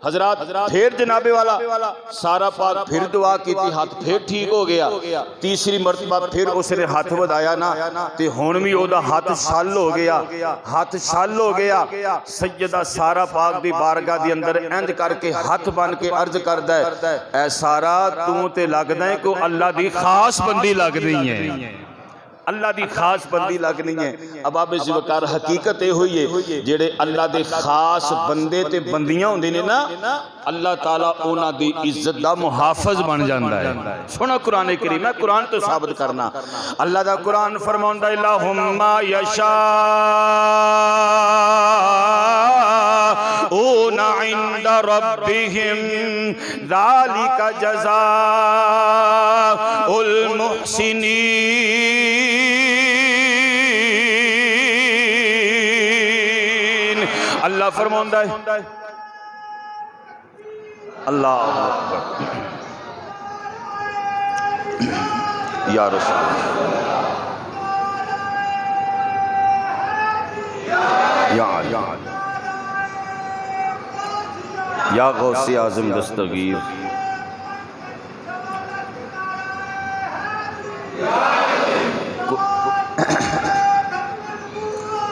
हजरात फिर जनाबे वाला सारा पाक फिर दुआ की, हाथ फिर ठीक हो गया। तीसरी मरतबा फिर उसने हाथ वधाया ना, ते हुण भी ओदा हाथ छल हो गया, हाथ छल हो गया। सैयदा सारा पाक दी बारगाह दे अंदर इंज करके हाथ बन के अर्ज करदा है, ऐ सारा तू ते लगदा है को अल्लाह दी खास बंदी लगदी है, अल्लाह दी खास बंदी लगनी है। अबाबे ज़िवकार हकीकत ये हुई है, जेड़े अल्लाह दे खास बंदे ते बंदियां होंदे ने ना, अल्लाह ताला उन्हां दी इज्जत दा मुहाफिज बन जांदा है। सुनो कुरान करीम, मैं कुरान तो साबित करना। अल्लाह दा कुरान फरमांदा है, लाहुम्मा यशा उना इंदा रब्बिहिम ज़ालिका जज़ाउल मुहसिनीन। अल्लाह फरमांदा है, अल्लाह या रसूल या गौसे आज़म दस्तगीर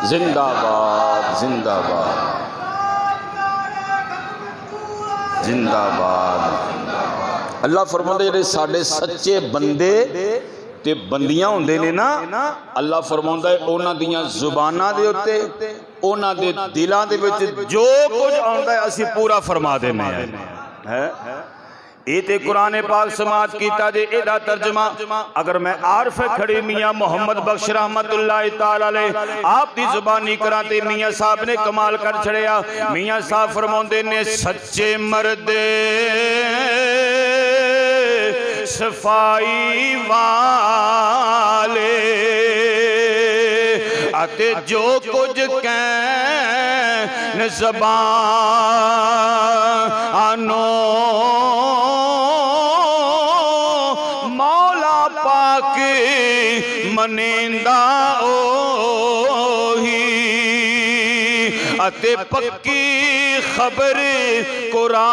जिंदाबाद जिंदाबाद जिंदाबाद। अल्लाह फरमांदा जेडे साडे सच्चे बंदे ते बंदियां हुंदे ने ना, अल्लाह फरमांदा है उन्हां दियां जुबानां दे उत्ते उन्हां दे दिलां दे विच जो कुछ आउंदा है असीं पूरा फरमा देने हैं। ये ते कुरान पाक समाज कीता जे एदा तर्जमा अगर मैं आरफ खड़ी मियाँ मोहम्मद बख्श रहमतुल्लाह ताला अलैह आप दी जुबानी करा ते मियाँ साहब ने कमाल कर छड़िया। मियाँ साहब फरमाउंदे ने सच्चे मर्दे सफाई वाले अते जो कुछ कहन ज़बानो मौला पाक मनेंदा ओही अते पक्की खबर कुरानो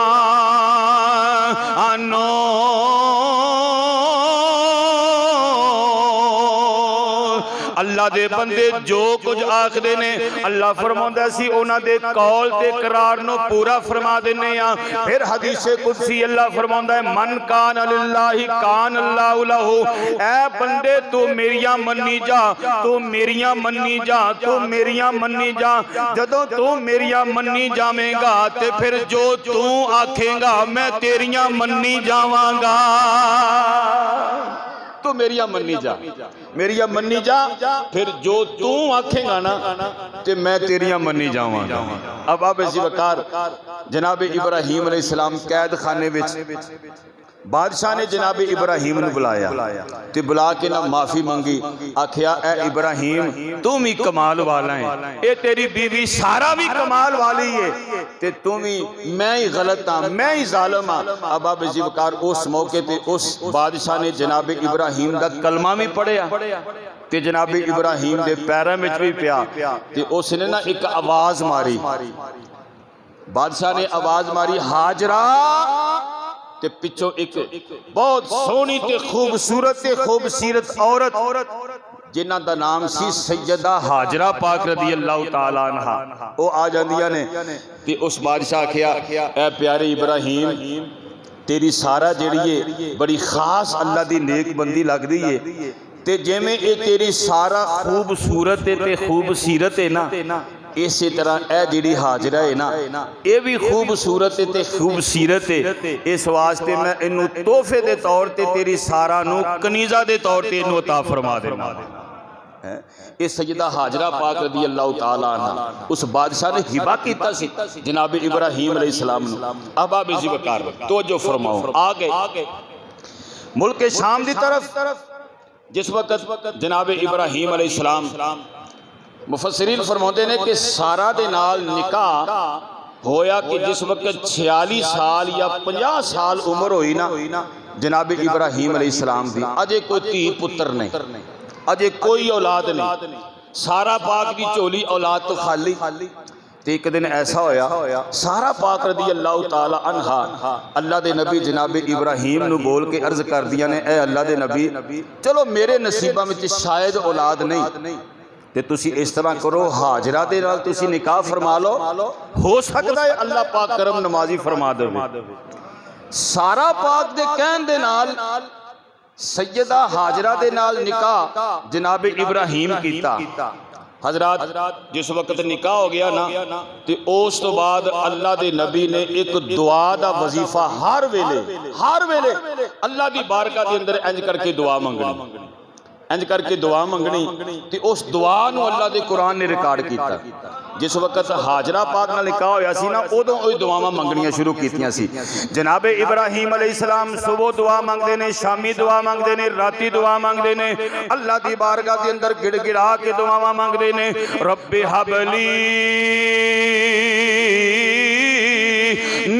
अल्लाह दे बंदे जो कुछ आखदे ने अल्लाह फरमांदा सी उन्हां दे कौल ते करार नो पूरा फरमा देने आ। फिर हदीसे कुदसी अल्लाह फरमांदा है मन कान लिल्लाहि कान अल्लाहु लहू। ऐ बंदे तू मेरियां मन्नी जा, तू मेरियां मन्नी जा, तू मेरियां मन्नी जा। जदों तू मेरियां मन्नी जावेंगा ते फिर जो तू आखेगा मैं तेरियां मन्नी जावांगा। तू मेरिया मन्नी जा, मेरिया मन्नी जा, फिर जो तू आखेगा ना ते मैं तेरिया मन्नी जावांगा। अब आप इसी वकार जनाब इब्राहीम अलैहिस्सलाम कैद खाने विच बादशाह ने जनाब इब्राहीम ने बुलाया ते बुला के ना माफ़ी मंगी। आखिया ए इब्राहीम तू भी कमाल वाला है, ये तेरी बीवी सारा भी कमाल वाली है ते तू भी मैं ही गलत हाँ, मैं ही जालिम हाँ। अब आप इसी वकार उस मौके पे उस बादशाह ने जनाब इब्राहीम का कलमा भी पढ़िया ते जनाब इब्राहीम के पैरों में भी पिया ते उसने ना एक आवाज मारी। बादशाह ने आवाज मारी हाजरा ते पिछों एक बहुत सोहनी ते खूबसूरत औरत जिन्हां दा नाम सी सैयदा हाजरा पाक रदी अल्लाह तआला अन्हा वो आ जांदियां ने ते उस बादशाह आखिया ए प्यारे इब्राहीम तेरी सारा जिहड़ी है बड़ी खास अल्लाह दी नेक बंदी लगदी है ते जिवें ए तेरी सारा खूबसूरत ते खूबसीरत है ना इसी तरह ए जिहड़ी हाजरा है ना ये भी खूबसूरत ते खूबसीरत है। इस वास्ते मैं इनू तोहफे के तौर ते तेरी सारा नू कनीज़ा के तौर ते इनू अता फरमा देना। इस सैयदा हाजरा पाक रदी अल्लाह तआला अन्हा उस बादशाह ने हिबा कीता सी जनाब इब्राहीम अलैहिस्सलाम नू। अब आप इसी वकार तवज्जो फरमाओ आ गए मुल्क शाम की तरफ जिस वक्त जनाब इब्राहीम अलैहिस्सलाम मुफस्सिरीन फरमाते हैं कि सारा दे नाल निकाह होया कि जिस वक्त 46 साल या 50 साल उम्र हुई ना जनाब इब्राहीम अलैहिस्सलाम दी अजे कोई धी पुत्र नहीं, अजे कोई औलाद नहीं, सारा पाक की झोली औलाद तो खाली। तो एक दिन ऐसा होया सारा पाक रदी अल्लाह तआला अन्हा अल्लाह दे नबी जनाब इब्राहीम नू बोल के अर्ज कर दिया ने ए अल्लाह दे नबी चलो मेरे नसीबा में शायद औलाद नहीं ते तुसी इस तरह करो हाजरा दे नाल तुसी निकाह फरमा लो, हो सकता है अल्लाह पाक करम नमाजी फरमा देवे। सारा पाक दे कहन दे नाल सैयदा हाजरा दे नाल निकाह जनाब इब्राहीम कीता। हजरात जिस वक्त निकाह हो गया ना ते उस तो बाद अल्लाह दे नबी ने एक दुआ दा वजीफा हर वेले अल्लाह दी बारगाह दे अंदर इंज करके दुआ मंगनी, इंज करके दुआ मंगनी ते उस दुआ नू अल्लाह दे कुरान ने रिकॉर्ड किया। जिस वक्त हाजरा पाक नाल निकाह होया सी ना उदों ओह दुआवां मंगनियां शुरू कीतियां सी। जनाब इब्राहीम अलैहिस्सलाम सुबह दुआ मंगदे ने, शामी दुआ मंगदे ने, राती दुआ मंगदे ने, अल्लाह दी बारगाह दे अंदर गिड़गिड़ा के दुआवां मंगदे ने। रब्बि हबली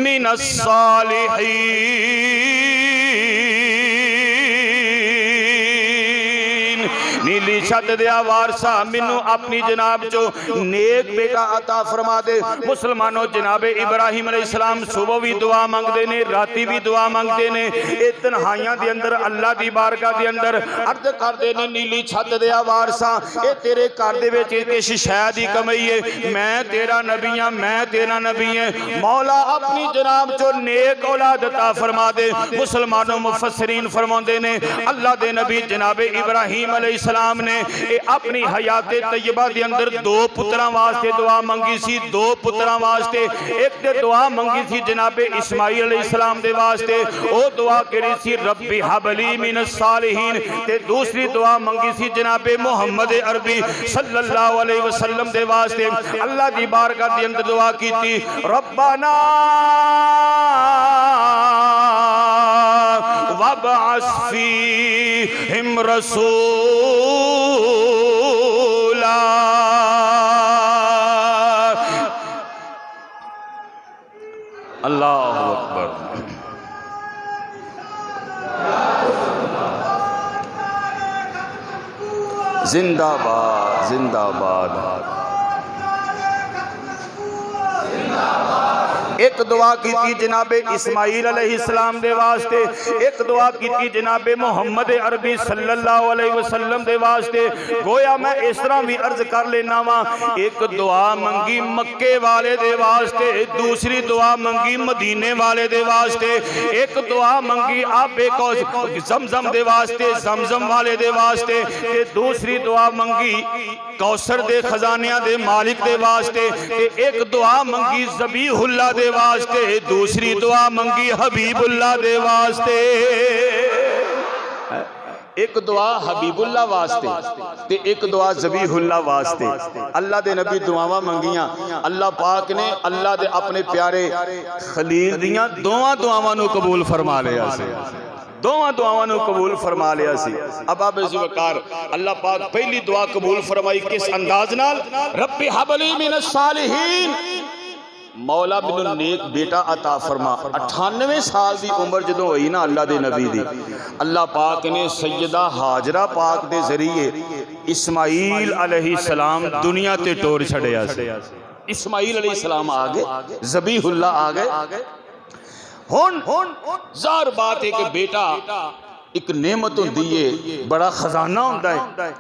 मिनस सालिहीन नीली छत दिया वारसा मैनू अपनी जनाब चो नेक बेटा अता फरमा दे। मुसलमानों जनाबे इब्राहिम अलैहिस्सलाम सुबह भी दुआ मंगते ने, राती भी दुआ मंगते ने। ये तन्हाइयां दे अंदर अल्लाह दी बारगाह दे अंदर अर्ज करते ने नीली छत दिया वारसा ये तेरे घर दे विच किस शै दी कमी है, मैं तेरा नबी हां, मैं तेरा नबी है। मौला अपनी जनाब चो नेक औलाद अता फरमा दे। मुसलमानों मुफस्सिरीन फरमाते ने अल्लाह दे नबी जनाबे इब्राहिम अलैहिस्सलाम ने अपनी हयात तैयबा दे अंदर दो पुत्रां वास्ते दुआ मंगी सी, दो पुत्रां वास्ते। एक ते दुआ मंगी सी जनाबे इस्माइल अलैहिस्सलाम दे वास्ते, ओ दुआ करी सी रब्बी हबली मिनस सालिहीन। ते दूसरी दुआ मंगी सी जनाबे मुहम्मद अरबी सल्लल्लाहु अलैहि वसल्लम दे वास्ते। अल्लाह दी बारगाह दे अंदर दुआ कीती रब्बाना वबअस फीहिम रसूला। अल्लाहु अकबर। जिंदाबाद जिंदाबाद। एक दुआ की जनाबे इस्माइल अलैहिस्सलाम दे वास्ते, एक दुआ की जनाबे मुहम्मद अरबी सल्लल्लाहु अलैहि वसल्लम दे वास्ते। गोया मैं इस तरह भी अर्ज कर लेना वा, एक दुआ मंगी मक्के वाले दे वास्ते, दूसरी दुआ मंगी मदीने वाले दे वास्ते, एक दुआ मंगी आबे ज़मज़म दे वास्ते, ज़मज़म वाले दे वास्ते, ते दूसरी दुआ मंगी कौसर दे खजानिया दे मालिक दे वास्ते, ते एक दुआ मंगी ज़बीहुल्लाह दे वास्ते, दूसरी दुआ मंगी हबीबुल्लाह दे वास्ते। एक दुआ हबीबुल्लाह वास्ते ते एक दुआ ज़बीहुल्लाह वास्ते। अल्लाह दे नबी दुआवां मंगियां, अल्लाह पाक ने अल्लाह दे अपने प्यारे खलील दियां दोवां दुआवां नूं कबूल फरमा लिया सी, दोवां दुआवां नूं कबूल फरमा लिया सी। अब आप ज़ुल्फ़कार अल्लाह पाक पहली दुआ कबूल फरमाई किस अंदाज नाल, रब्बी हबली मिनस सालिहीन, मौला मैनू नेक बेटा अता फरमा। 98 साल की उम्र जो हुई ना अल्लाह दे नबी दी, अल्लाह पाक ने सैयदा हाजरा पाक दे जरिए इस्माइल अलैहिस्सलाम दुनिया ते टोर छड़िया सी। इस्माइल अलैहिस्सलाम आ गए, ज़बीहुल्लाह आ गए। हुण ज़ाहिर बात है कि बेटा एक नेमत होंदी है, बड़ा खजाना होंदा है।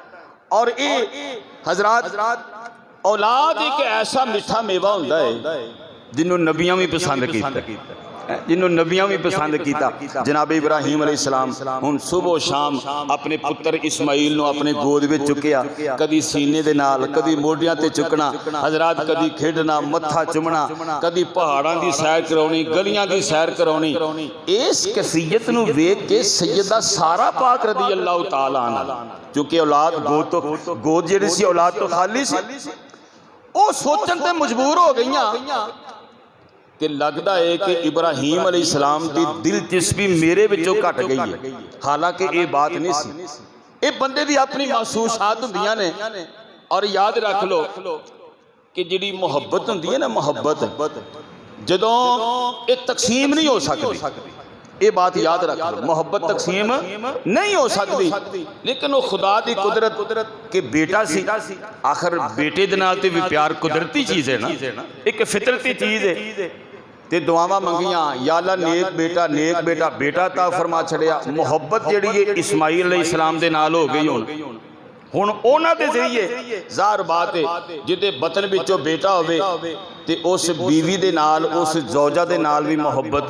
और ये हजरात औलाद एक ऐसा मिठा मेवा होंदा है जिन्होंने नबियां भी पसंद किया, जिन्होंने नबियां भी पसंद किया। जनाब इब्राहिम अलैहिस्सलाम हुण सुबह शाम अपने पुत्र इस्माइल नूं अपने गोद में चुकिया, कदी सीने दे नाल, कदी मोढियां ते चुकना, हजरात कदी खेडना, मत्था चुमना, कदी पहाड़ां दी सैर कराउणी, गलियां दी सैर कराउणी। इस कैफियत नूं वेख के सैयदा सारा पाक रज़ी अल्लाह तआला अन्हा, क्योंकि औलाद गोद जिहड़ी सी औलाद तो खाली सी, वो सोचण ते मजबूर हो गईयां कि लगता है कि इब्राहिम अलैहिस्सलाम की दिलचस्पी मेरे विचों घट गई है। हालांकि ये बात नहीं सी, ये बंदे दी अपनी महसूसात हुंदियां ने। और याद रख लो कि जिहड़ी मुहब्बत हुंदी है ना, मुहब्बत जदों ये तकसीम नहीं हो सकती, ये बात याद रख लो, मोहब्बत तकसीम नहीं हो सकती। लेकिन वो खुदा की कुदरत के बेटा सी, आखिर बेटे दे नाल ते भी प्यार कुदरती चीज़ है ना, एक फितरती चीज़ है। ते दुआवां मंगियां, या अल्लाह नेक बेटा बेटा ता फरमा छड़िया। मुहब्बत जिहड़ी है इस्माइल अलैहिस्सलाम दे नाल हो गई। हुण उन्हां दे जरिए ज़ाहिर बात है जिहदे बतन विचों बेटा होवे ते उस बीवी दे नाल, उस ज़ौजा दे नाल भी मुहब्बत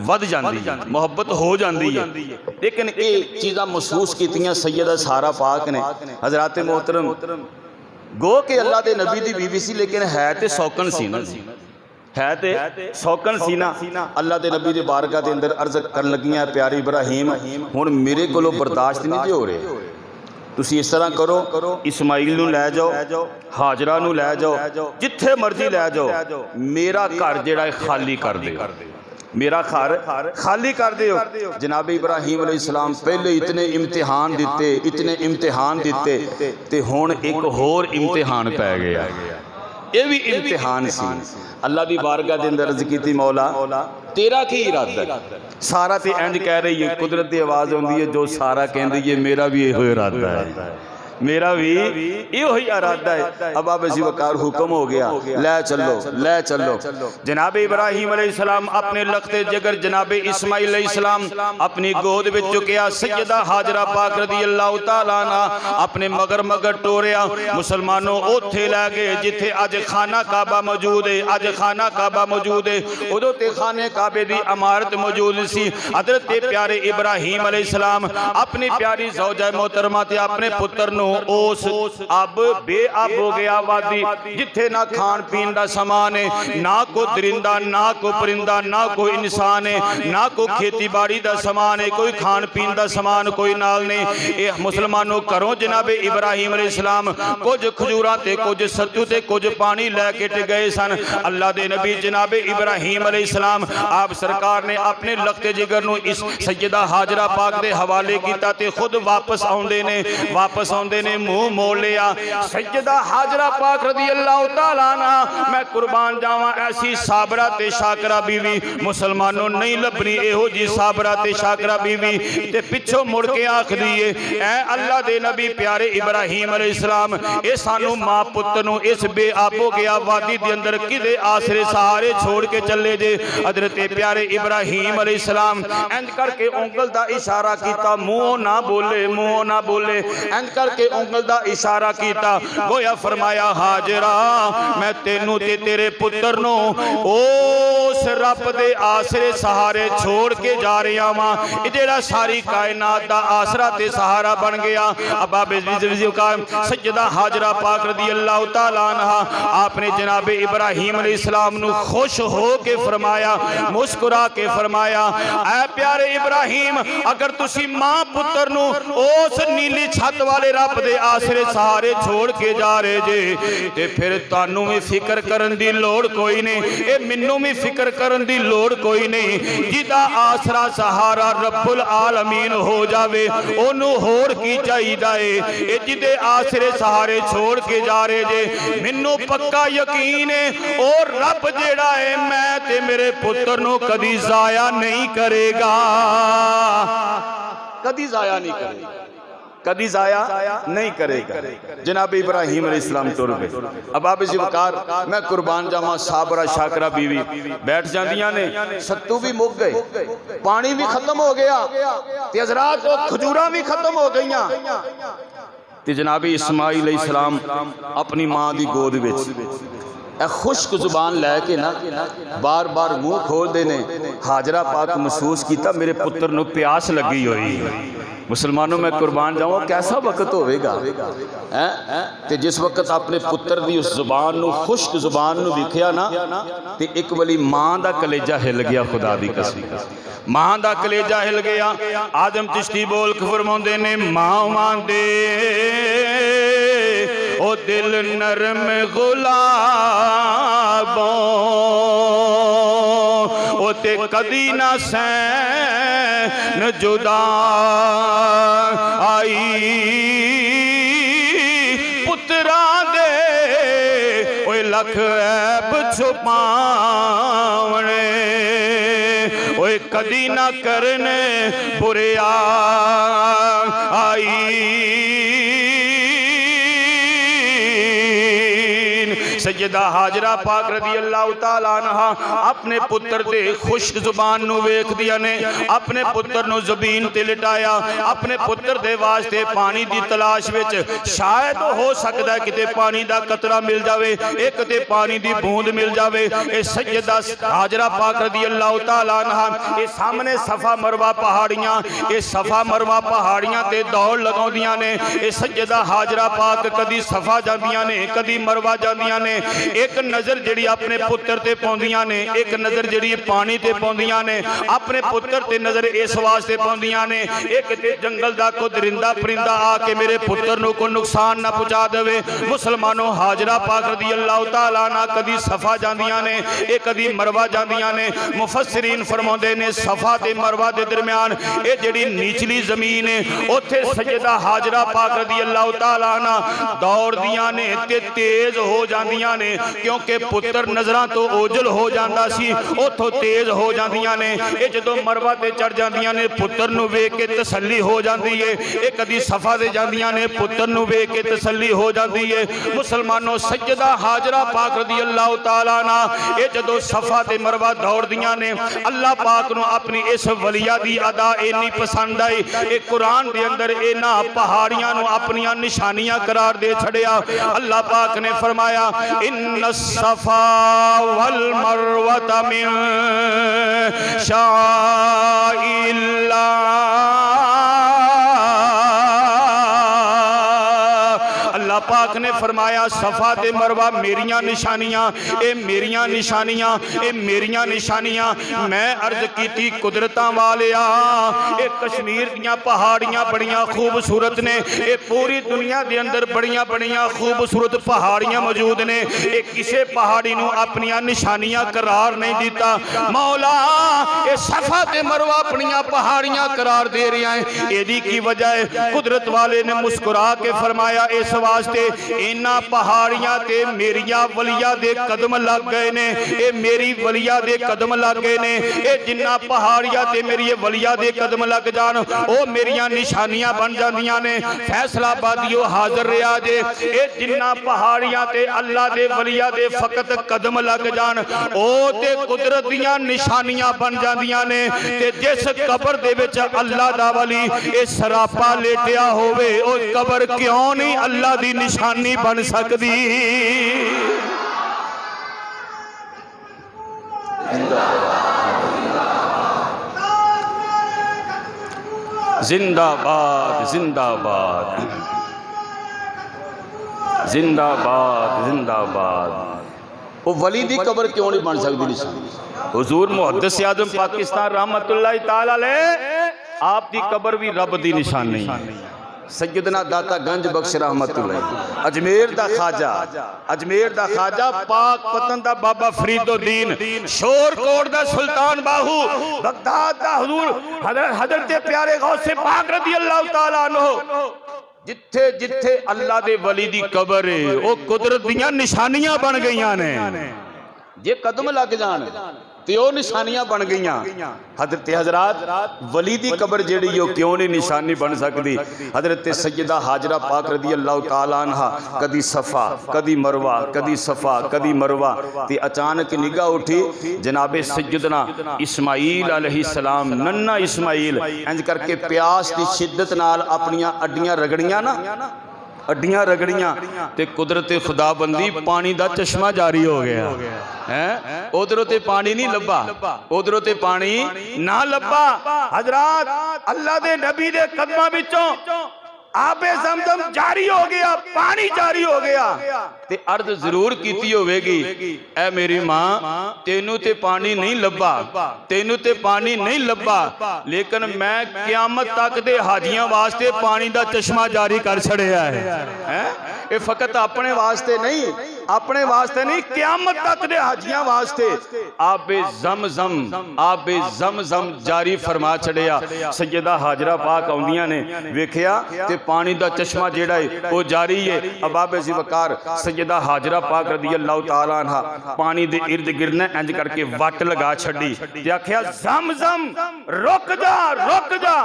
वध जाती है, मुहब्बत हो जाती है। लेकिन ये चीज़ां महसूस कीतियां सैयदा सारा पाक ने। हज़रात मोहतरम गो के अल्लाह दे नबी दी बीवी सी, लेकिन है तो सौकन सी ना, है तो सौकन सी ना। अल्लाह दे नबी दे बारगाह दे अंदर अर्ज कर लगियां, प्यारे इब्राहिम हुण मेरे कोलों बर्दाश्त नहीं हो रहे, तुसी इस तरह करो, इस्माइल नूं लै जाओ, हाजरा नूं लै जाओ, जिथे मर्जी लै जाओ, मेरा घर जिहड़ा खाली कर दे, मेरा घर खाली कर दो। जनाब इब्राहिम अलैहिस्सलाम पहले इतने इम्तिहान दिते, इतने इम्तिहान दिते, ते हुण एक होर इम्तिहान पै गया। ये भी इम्तिहान सी। अल्लाह की बारगाह के अंदर अर्ज की, मौला तेरा की इरादा है? सारा तो इंज कह रही है, कुदरत की आवाज़ आती है जो सारा कहती है मेरा भी यो इरादा है, मेरा भी यो ही इरादा है। अब आप इसी वकार हुक्म हो गया, ले चलो ले चलो। जनाब इब्राहिम अलैहिस्सलाम अपने लखते जिगर जनाब इस्माइल अलैहिस्सलाम अपनी गोद में चुकया, सैयदा हाजरा पाक रज़ी अल्लाह तआला अन्हा अपने मगर मगर टोरिया। मुसलमानों उत्थे लै गए जिथे अज खाना काबा मौजूद है, अज खाना काबा मौजूद है, उदों ते खाने काबे की इमारत मौजूद सी। हज़रत प्यारे इब्राहिम अलैहिस्सलाम अपनी प्यारी ज़ौजा मोहतरमा ते अपने पुत्र नूं उस अब बेअब हो गया वादी जिथे ना खान पीन का समान है, ना को दरिंदा, ना को परिंदा, ना कोई इंसान है, ना को खेती बाड़ी का समान है, कोई खान पीन का समान कोई नाल नहीं। ये मुसलमानों घरों जनाबे इब्राहिम अलैहिस्सलाम कुछ खजूरां ते कुछ सत्तू ते कुछ पानी लैके गए सन। अल्लाह दे नबी जनाबे इब्राहिम अलैहिस्सलाम आप सरकार ने अपने लखते जिगर नूं इस सैयदा हाजरा पाक दे हवाले कीता ते खुद वापस आउंदे ने मुंह मोड़ लिया। सैयदा हाजरा पाक रज़ी अल्लाह तआला अन्हा मैं कुर्बान जावां ऐसी साबरा ते शाकरा बीवी मुसलमानों नहीं लभनी, एहो जी साबरा ते शाकरा बीवी ते पिछों मुड़ के आखदी है, ऐ अल्लाह दे नबी प्यारे इब्राहिम अलैहिस्सलाम ये सानू मां पुत्र नूं इस बेअब हो गया वादी दे अंदर किदे आसरे सहारे छोड़ के चले जे। हज़रत प्यारे इब्राहिम अलैहिस्सलाम इंज करके उंगल दा इशारा कीता, मुंह ना बोले, इंज करके उंगल दा इशारा कीता, गोया फरमाया हाजरा मैं तेनू ते तेरे पुत्र नू उस रब दे आसरे सहारे छोड़ के जा रहा वां, जेड़ा सारी कायनात दा आसरा ते सहारा बन गया। अब सैयदा हाजरा पाक रज़ी अल्लाह तआला अन्हा आपने जनाबे इब्राहिम अलैहिस्सलाम नू खुश हो के फरमाया, मुस्कुरा के फरमाया, ऐ प्यारे इब्राहिम अगर तुसी मां पुत्र नू उस नीली छत वाले रब दे आसरे सहारे छोड़ के जा रहे जे ते फिर तानू भी फिक्र करन दी लोड़ कोई नहीं, ए मैनू भी फिक्र करन दी लोड़ कोई नहीं। जिदा आसरा सहारा रब्बुल आलमीन हो जावे ओनू होर की चाहिदा है। ए जिदे आसरे सहारे छोड़ के जा रहे जे मैनू पक्का यकीन है और रब जेड़ा है मैं ते मेरे पुत्र नू कदी जाया नहीं करेगा, कदी जाया नहीं करेगा, कदी जाया नहीं करेगा। जनाब इब्राहिम अलैहिस्सलाम तुर गए। अब आप इस वकार मैं कुर्बान जावा साबरा शाकरा बीवी बैठ जांदियां ने, सत्तू भी मुक गए, पानी भी खत्म हो गया, हज़रात खजूरा भी खत्म हो गईयां ते जनाब इस्माइल अलैहिस्सलाम अपनी मां की गोद विच खुश्क जुबान लैके ना बार बार मुँह खोलते ने। हाजरा पाक महसूस किया मेरे पुत्र नूं प्यास लगी हुई। मुसलमानों मैं कुर्बान जाऊँ कैसा वक्त होगा ते जिस वक्त अपने पुत्र की उस जुबान नूं खुश्क जुबान नूं देखिया ना ते एक वाली मां दा कलेजा हिल गया। खुदा दी कसम मां दा कलेजा हिल गया। आदम चिश्ती बोल के फरमाउंदे ने मावां दे ओ दिल नरम गुलाबों ओ ते कदी ना सैन जुदा आई पुत्रा दे ओए लख ऐब छुपावने ओए कदी ना करने बुरिया आई। सैयदा हाजरा पाक रज़ी अल्लाह तआला अन्हा अपने पुत्र दे खुश्क जुबान नूं वेखदियां ने, अपने पुत्र नूं ज़मीन ते लिटाया, अपने पुत्र दे वास्ते पानी दी तलाश विच शायद हो सकदा है किते पानी दा कतरा मिल जावे, एक ते पानी दी बूंद मिल जावे। ए सैयदा हाजरा पाक रज़ी अल्लाह तआला अन्हा ए सामने सफा मरवा पहाड़ियां, ए सफा मरवा पहाड़ियां ते दौड़ लगाउंदियां ने। ए सैयदा हाजरा पाक कदी सफा जांदियां ने, कदी मरवा जांदियां ने। एक नजर जिहड़ी अपने पुत्र ते पाउंदियां ने, एक नजर जिहड़ी पानी ते पाउंदियां ने, अपने पुत्र ते नजर इस वास्ते पाउंदियां ने एक ते जंगल दा कोई दरिंदा परिंदा आके मेरे पुत्र नूं कोई नुकसान ना पहुंचा देवे। मुसलमानों हाजरा पाक रज़ी अल्लाह तआला अन्हा कदी सफा जांदियां ने, एक कदी मरवा जांदियां ने। मुफस्सिरीन फरमाउंदे ने सफा ते मरवा दे दरमियान ये जिहड़ी नीचली जमीन है उत्थे सैयदा हाजरा पाक रज़ी अल्लाह तआला अन्हा दौड़दियां ने ते तेज हो जांदियां जांदियां ने, क्योंकि पुत्र नज़रां तो ओझल हो जांदा सी, उथों तेज हो जांदियां ने। ये जदों मरवा ते चढ़ जांदियां ने पुत्र नूं वेख के तसल्ली हो जाती है। ये कदी सफा ते जांदियां ने पुत्र नूं वेख के तसल्ली हो जाती है। मुसलमानों सैयदा हाजरा पाक रज़ी अल्लाह तआला अन्हा ये जदों सफा ते मरवा दौड़दियां ने, अल्लाह पाक नूं अपनी इस वलिया दी अदा इन्नी पसंद आई, एक कुरान दे अंदर इन्हां पहाड़ियां नूं अपनियां निशानियां करार दे छड़िया। अल्लाह पाक ने फरमाया इन्न सफा वल मरवता मिन शाइरिल्लाह। अल्लाह पाक ने फरमाया सफा ते मरवा मेरियां निशानियां, ए मेरियां निशानियां, ए मेरियां निशानियां। मैं अर्ज की कुदरतां वालिया, ए कश्मीर दियां पहाड़ियां बड़ियां खूबसूरत ने, ए पूरी दुनिया दे अंदर बड़ियां बड़ियां खूबसूरत पहाड़ियां मौजूद ने। ए किसे पहाड़ी नूं अपनियां निशानियां करार नहीं दिता मौला, ए सफा ते मरवा अपनियां पहाड़ियां करार दे रहा है। एदी की वजह है कुदरत वाले ने मुस्कुरा के फरमाया इस वास्ते इन्हां पहाड़ियां ते मेरिया वलिया दे कदम लग गए ने, ए मेरी वलिया दे कदम लग गए ने। ए जिन्ना पहाड़ियां ते मेरी वलिया दे कदम लग जान ओ मेरियां निशानियां बन जांदियां ने। फैसलाबादियों हाजिर रहा जे, ए जिन्ना पहाड़ियां ते अल्लाह दे वलिया दे फकत कदम लग जान ओ ते कुदरत दियां निशानियां बन जांदियां ने। ते जिस कबर दे विच अल्लाह दा वली ए सरापा लेटिया होवे ओ कबर क्यों नहीं अल्लाह दी निशानी बन सकती। जिंदाबाद जिंदाबाद जिंदाबाद जिंदाबाद। वो वली दी कबर क्यों नहीं बन सकती निशानी? हुजूर मुहद्दिस आज़म पाकिस्तान रहमतुल्लाह तआला अलैह आप दी कबर भी रब दी निशानी। सैयदना दाता गंज बख्श रहमतुल्लाह, अजमेर दा ख्वाजा, अजमेर दा ख्वाजा, पाक पतन दा बाबा फरीदुद्दीन, शोरकोट दा सुल्तान बाहू, बगदाद दा हुजूर हजरत प्यारे गौसे पाक रज़ी अल्लाह तआला अन्हु। जिथे जिथे अल्लाह दे वली दी कबर है वो कुदरत दियां निशानियां बन गईयां ने। जे कदम लग जान ते ओ निशानियां बन गईयां। हजरत हजरात वली दी कबर जेड़ी ओ क्यों नहीं निशानी बन सकती? हजरत सैयदा हाजरा पाक रज़ी अल्लाह तआला अन्हा कदी सफ़ा कदी मरवा, कदी सफ़ा कदी मरवा, ते अचानक निगाह उठी जनाबे सैयदना इस्माईल अलैहिस्सलाम, नन्ना इस्माईल इंज करके प्यास की शिद्दत नाल अपनियां अड्डियां रगड़ियां ना, अड्डियां रगड़ियां ते कुदरत खुदाबंदी पानी दा चश्मा जारी हो गया है। उधरों ते पानी नहीं लब्बा, उधरों ते पानी ना लब्बा। हजरात अल्लाह दे नबी दे कदमां विचों आबे ज़मज़म जारी हो गया, पानी जारी हो गया। ते अर्ज जरूर कीती होवेगी ऐ मेरी मां तेनू ते पानी नहीं लब्बा, तेनू ते पानी नहीं लब्बा, लेकिन मैं क़यामत तक दे हाजियां वास्ते पानी दा चश्मा जारी कर छड़िया है। ये फकत अपने वास्ते नहीं, अपने वास्ते नहीं, क़यामत तक दे हाजियां वास्ते आबे ज़मज़म, आबे ज़मज़म जारी फरमा छड़िया। सैयदा हाजरा पाक आउंदियां ने वेखिया ते पानी दा चश्मा जेड़ा है वो जारी है। अबाबे ज़िवकार सैयदा हाजरा पाक रज़ी अल्लाह तआला अन्हा पानी दे इर्द गिर्द ने इंज करके वट लगा छड़ी ते आखिया ज़मज़म रुक जा, रुक जा।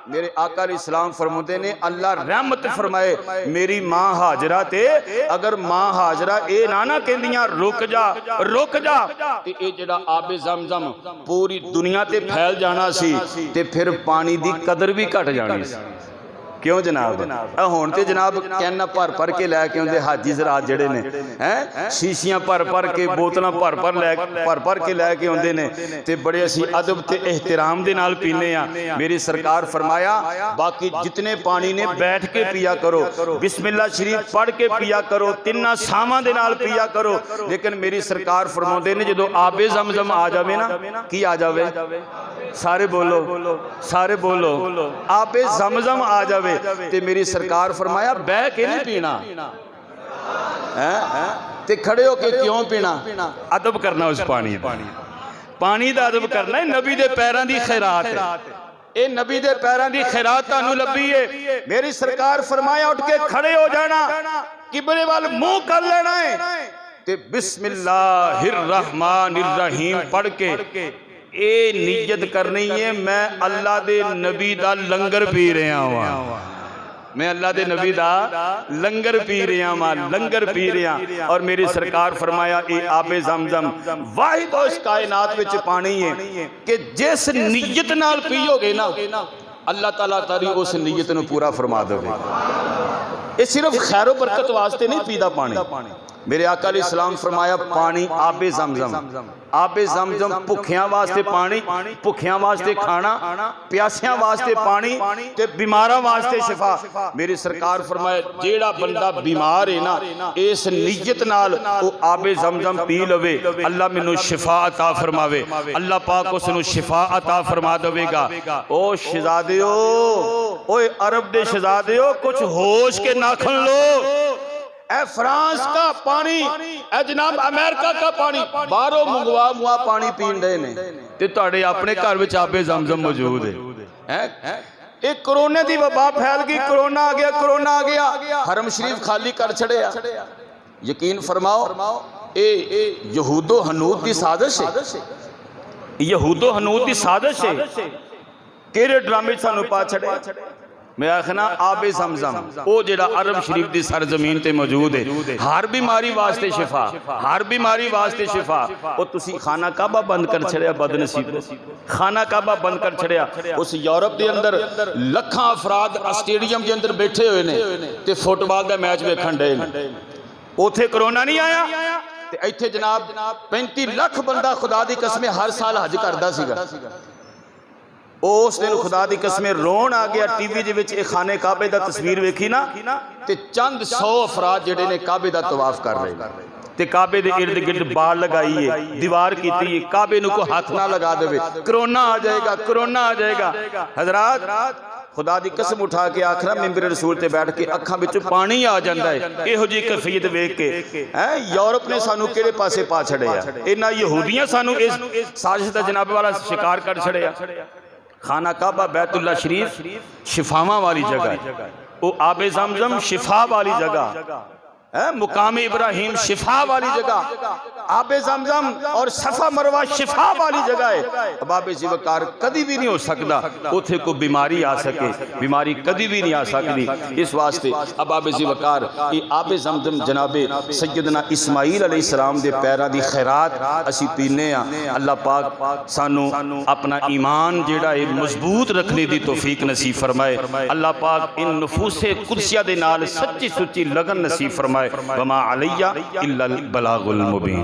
मेरे आका इस्लाम फरमाते ने अल्लाह रहमत फरमाए मेरी मां हाजरा ते, अगर मां हाजरा ए ना कहंदियां रुक जा, रुक जा, ते ए जेड़ा आबे ज़मज़म पूरी दुनिया ते फैल जाना सी ते फिर पानी दी कदर भी घट जानी सी। क्यों जनाब? हुण ते जनाब कैना भर भर के लैके आउंदे हाजी ज़रात जेड़े ने हैं, शीशियां भर भर के, बोतलां भर भर के लैके आउंदे ने ते बड़े असीं अदब ते एहतराम दे नाल पीने आ। मेरी सरकार फरमाया बाकी जितने पानी ने बैठ के पिया करो, बिस्मिल्लाह शरीफ पढ़ के पिया करो, तिन्ना सावां दे नाल पिया करो। लेकिन मेरी सरकार फरमाउंदे ने जदों आबे ज़मज़म आ जावे ना, की आ जावे? सारे बोलो, सारे बोलो, आबे ज़मज़म आ जावे ते मेरी सरकार फरमाया बह के नहीं पीना है ते खड़े होके क्यों पीना? अदब करना उस पानी दा अदब करना है। नबी दे पैरां दी खैरात है, ए नबी दे पैरां दी खैरात तानू लभी है। मेरी सरकार फरमाया उठ के खड़े हो जाना, किबले वाल मुंह कर लेना है ते बिस्मिल्लाहिर्रहमानिर्रहीम पढ़ के ये नीयत करनी है मैं अल्लाह दे नबी दा लंगर पी रहा वां, मैं अल्लाह दे नबी दा लंगर पी रहा वां, लंगर पी रहा। और मेरी सरकार फरमाया ये आबे ज़मज़म वाहिद उस कायनात विच पानी है कि जिस नीयत नाल पीओगे ना अल्लाह ताला तारी उस नीयत नूं पूरा फरमा देगा। ये सिर्फ खैरो बरकत वास्ते नहीं पीदा पानी। मेरे आका अलैहिस्सलाम फरमाया पानी आबे ज़मज़म, आबे ज़मज़म भुखियां वास्ते पानी, भुखियां वास्ते खाना, प्यासियां वास्ते पानी ते बीमारां वास्ते शिफा। मेरी सरकार फरमाया जेड़ा बंदा बीमार है ना इस नीयत नाल वो आबे ज़मज़म पी लवे अल्लाह मैनू शिफा अता फरमावे, अल्लाह पाक उसनू शिफा अता फरमा देगा। ओ शहजादियो, ओए अरब दे शहजादियो कुछ होश के नाखन लो। ए फ्रांस का पानी, ए जनाब अमेरिका का पानी बाहरों मंगवा मुआ पानी पीन दे ने ते तुहाडे अपने घर विच आबे ज़मज़म मौजूद है। एक कोरोना दी वबा फैल गई, कोरोना आ गया, कोरोना आ गया, हरम शरीफ खाली कर छड़िया। यकीन फरमाओ ए यहूदो हनूद दी साजिश है, यहूदो हनूद दी साजिश है। केड़े ड्रामे सानू पा छड़े। मैं आखना आबे ज़मज़म वो जेड़ा अरब शरीफ की सरजमीन ते मौजूद है, हर बीमारी वास्ते शिफा, हर बीमारी वास्ते शिफा। वो तुसी खाना काबा बंद कर छड़िया, बदनसीब खाना काबा बंद कर छड़िया। उस यूरोप के अंदर लखां अफराद स्टेडियम के अंदर बैठे हुए ने ते फुटबॉल का मैच वेखण डे ने। उथे कोरोना नहीं आया ते इत्थे जनाब 35 लाख बंदा खुदा दी कसमें हर साल हज करदा सीगा। उस दिन खुदा दी कसमें रोन आ गया। टीवी दे विच खाने काबे दा तस्वीर वेखी ना ते चंद 100 अफराद जेडे ने काबे दा तवाफ कर रहे ते काबे दे इर्द गिर्द बाड़ लगाई है, दीवार कीती है, काबे नूं कोई हाथ ना लगा देवे कोरोना आ जाएगा, कोरोना आ जाएगा। हजरात खुदा दी कसम उठा के आखना मिंबर रसूल ते बैठ के अखां विचों पानी आ जांदा है। इहो जी कैफियत वेख के है यूरोप ने सानू केड़े पासे पा छड़िया। इन्हां यहूदियां सानू इस साजिश दा जनाब वाला शिकार कर छड़िया। खाना काबा बैतुल्ला शरीफ शिफावां वाली जगह है, वो आबे ज़मज़म शिफा वाली जगह है, मुकाम इब्राहिम शिफा वाली जगह, आबे ज़मज़म और सफ़ा मरवा शिफा वाली जगह है। अब आबे ज़िवकार कभी भी नहीं हो सकता उथे कोई बीमारी आ सके, बीमारी कभी भी नहीं आ सकती। इस वास्ते अब आबे ज़िवकार ये आबे ज़मज़म जनाबे सैयदना इस्माईल अलैहिस्सलाम दे पैरां दी खैरात असी पीने आ। अल्लाह पाक सानू अपना ईमान जेड़ा है मजबूत रखने दी तौफीक नसीब फरमाए। अल्लाह पाक इन नफूसे कुदसिया दे नाल सच्ची सुच्ची लगन नसीब फरमाए। वमा अलैया इल्लल बलागुल मुबीन।